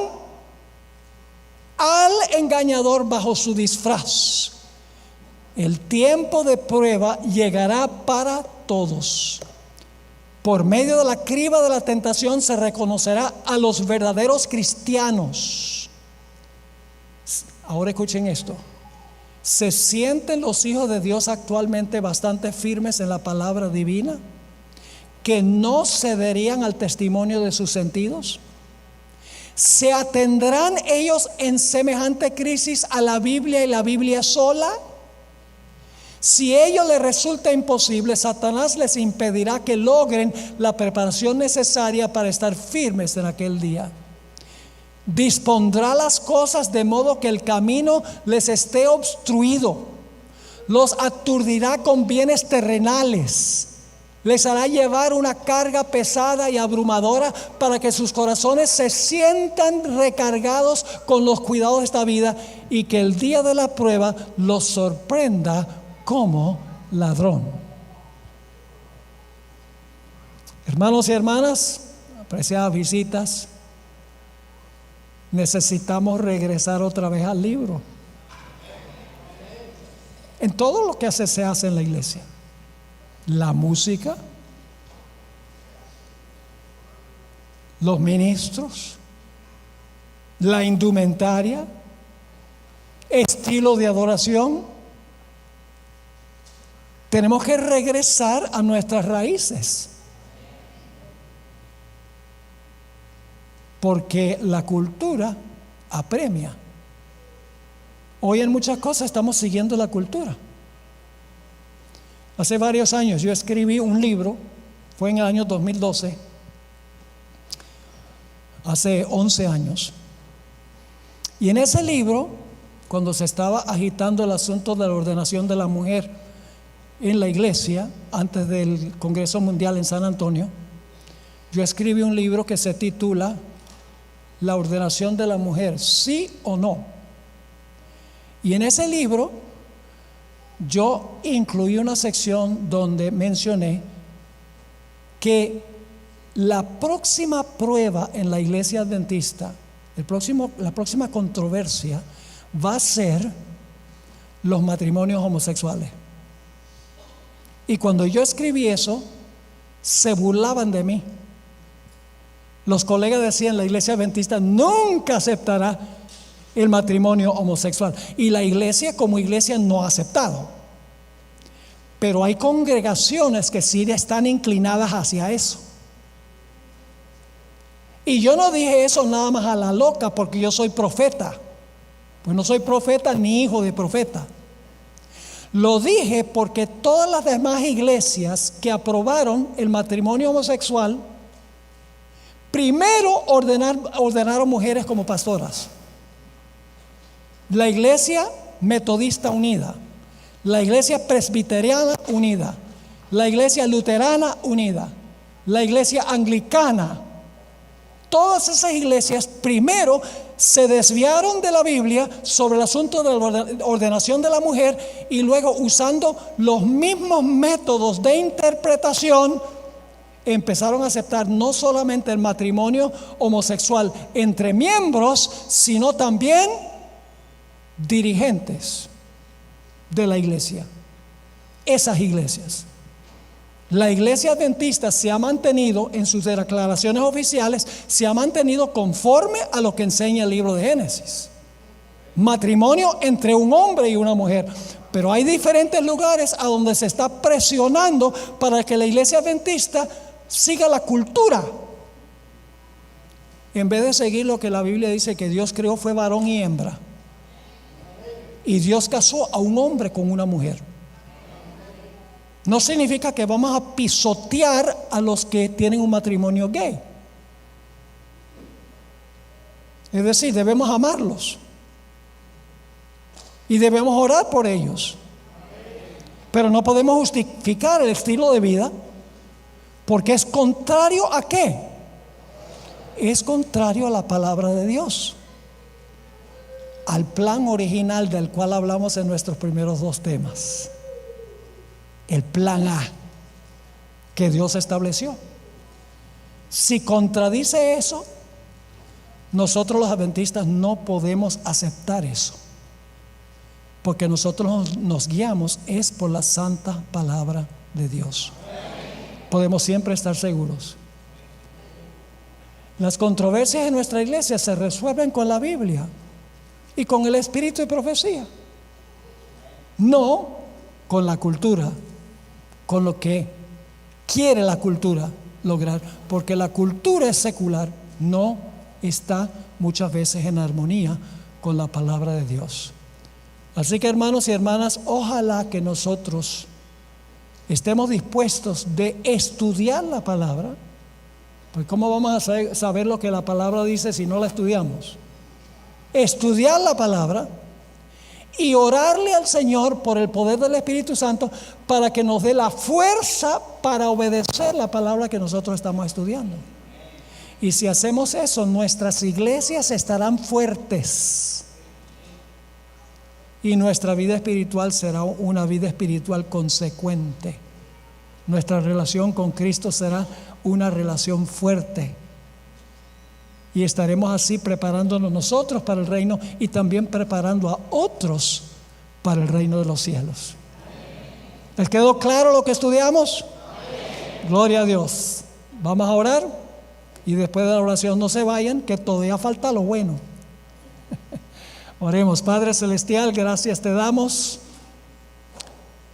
[SPEAKER 1] al engañador bajo su disfraz. El tiempo de prueba llegará para todos. Por medio de la criba de la tentación se reconocerá a los verdaderos cristianos. Ahora escuchen esto. ¿Se sienten los hijos de Dios actualmente bastante firmes en la palabra divina, que no cederían al testimonio de sus sentidos? ¿Se atendrán ellos en semejante crisis a la Biblia y la Biblia sola? Si ello les resulta imposible, Satanás les impedirá que logren la preparación necesaria para estar firmes en aquel día. Dispondrá las cosas de modo que el camino les esté obstruido. Los aturdirá con bienes terrenales. Les hará llevar una carga pesada y abrumadora para que sus corazones se sientan recargados con los cuidados de esta vida y que el día de la prueba los sorprenda como ladrón. Hermanos y hermanas, apreciadas visitas, necesitamos regresar otra vez al libro. en todo lo que se hace en la iglesia. La música, los ministros, la indumentaria, estilo de adoración. Tenemos que regresar a nuestras raíces, porque la cultura apremia. Hoy en muchas cosas estamos siguiendo la cultura. Hace varios años yo escribí un libro, fue en el año 2012, hace 11 años. Y en ese libro, cuando se estaba agitando el asunto de la ordenación de la mujer en la iglesia, antes del Congreso Mundial en San Antonio, yo escribí un libro que se titula La ordenación de la mujer, ¿sí o no? Y en ese libro yo incluí una sección donde mencioné que la próxima prueba en la iglesia adventista, la próxima controversia va a ser los matrimonios homosexuales. Y cuando yo escribí eso, se burlaban de mí. Los colegas decían: la iglesia adventista nunca aceptará el matrimonio homosexual. Y la iglesia como iglesia no ha aceptado. Pero hay congregaciones que sí están inclinadas hacia eso. Y yo no dije eso nada más a la loca porque yo soy profeta. Pues no soy profeta ni hijo de profeta. Lo dije porque todas las demás iglesias que aprobaron el matrimonio homosexual, primero ordenaron mujeres como pastoras. La iglesia metodista unida, la iglesia presbiteriana unida, la iglesia luterana unida, la iglesia anglicana. Todas esas iglesias primero se desviaron de la Biblia sobre el asunto de la ordenación de la mujer, y luego, usando los mismos métodos de interpretación, empezaron a aceptar no solamente el matrimonio homosexual entre miembros, sino también dirigentes de la iglesia. Esas iglesias. La iglesia adventista se ha mantenido en sus declaraciones oficiales, se ha mantenido conforme a lo que enseña el libro de Génesis. Matrimonio entre un hombre y una mujer. Pero hay diferentes lugares a donde se está presionando para que la iglesia adventista siga la cultura, en vez de seguir lo que la Biblia dice que Dios creó fue varón y hembra. Y Dios casó a un hombre con una mujer. No significa que vamos a pisotear a los que tienen un matrimonio gay. Es decir, debemos amarlos y debemos orar por ellos. Pero no podemos justificar el estilo de vida, porque es contrario ¿a qué? Es contrario a la palabra de Dios, al plan original del cual hablamos en nuestros primeros dos temas. El plan A que Dios estableció. Si contradice eso, nosotros los adventistas no podemos aceptar eso, porque nosotros nos guiamos es por la santa palabra de Dios. Podemos siempre estar seguros. Las controversias en nuestra iglesia se resuelven con la Biblia y con el espíritu de profecía, no con la cultura, con lo que quiere la cultura lograr, porque la cultura es secular, no está muchas veces en armonía con la palabra de Dios. Así que, hermanos y hermanas, ojalá que nosotros estemos dispuestos de estudiar la palabra, pues ¿cómo vamos a saber lo que la palabra dice si no la estudiamos? Estudiar la palabra y orarle al Señor por el poder del Espíritu Santo para que nos dé la fuerza para obedecer la palabra que nosotros estamos estudiando. Y si hacemos eso, nuestras iglesias estarán fuertes y nuestra vida espiritual será una vida espiritual consecuente. Nuestra relación con Cristo será una relación fuerte. Y estaremos así preparándonos nosotros para el reino y también preparando a otros para el reino de los cielos. ¿Les quedó claro lo que estudiamos? Gloria a Dios. Vamos a orar y después de la oración no se vayan, que todavía falta lo bueno. Oremos. Padre Celestial, gracias te damos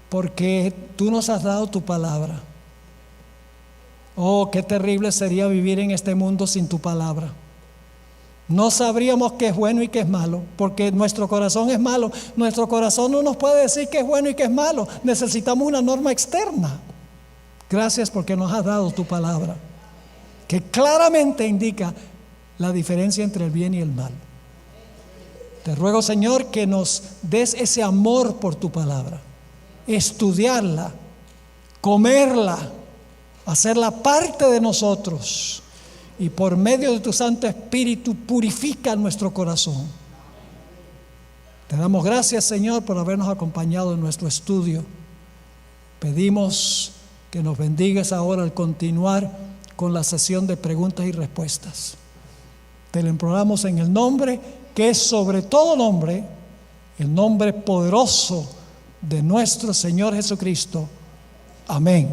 [SPEAKER 1] porque tú nos has dado tu palabra. Oh, qué terrible sería vivir en este mundo sin tu palabra. No sabríamos qué es bueno y qué es malo, porque nuestro corazón es malo. Nuestro corazón no nos puede decir qué es bueno y qué es malo. Necesitamos una norma externa. Gracias porque nos has dado tu palabra, que claramente indica la diferencia entre el bien y el mal. Te ruego, Señor, que nos des ese amor por tu palabra, estudiarla, comerla, hacerla parte de nosotros, y por medio de tu Santo Espíritu purifica nuestro corazón. Te damos gracias, Señor, por habernos acompañado en nuestro estudio. Pedimos que nos bendigas ahora al continuar con la sesión de preguntas y respuestas. Te lo imploramos en el nombre que es sobre todo nombre, el nombre poderoso de nuestro Señor Jesucristo. Amén.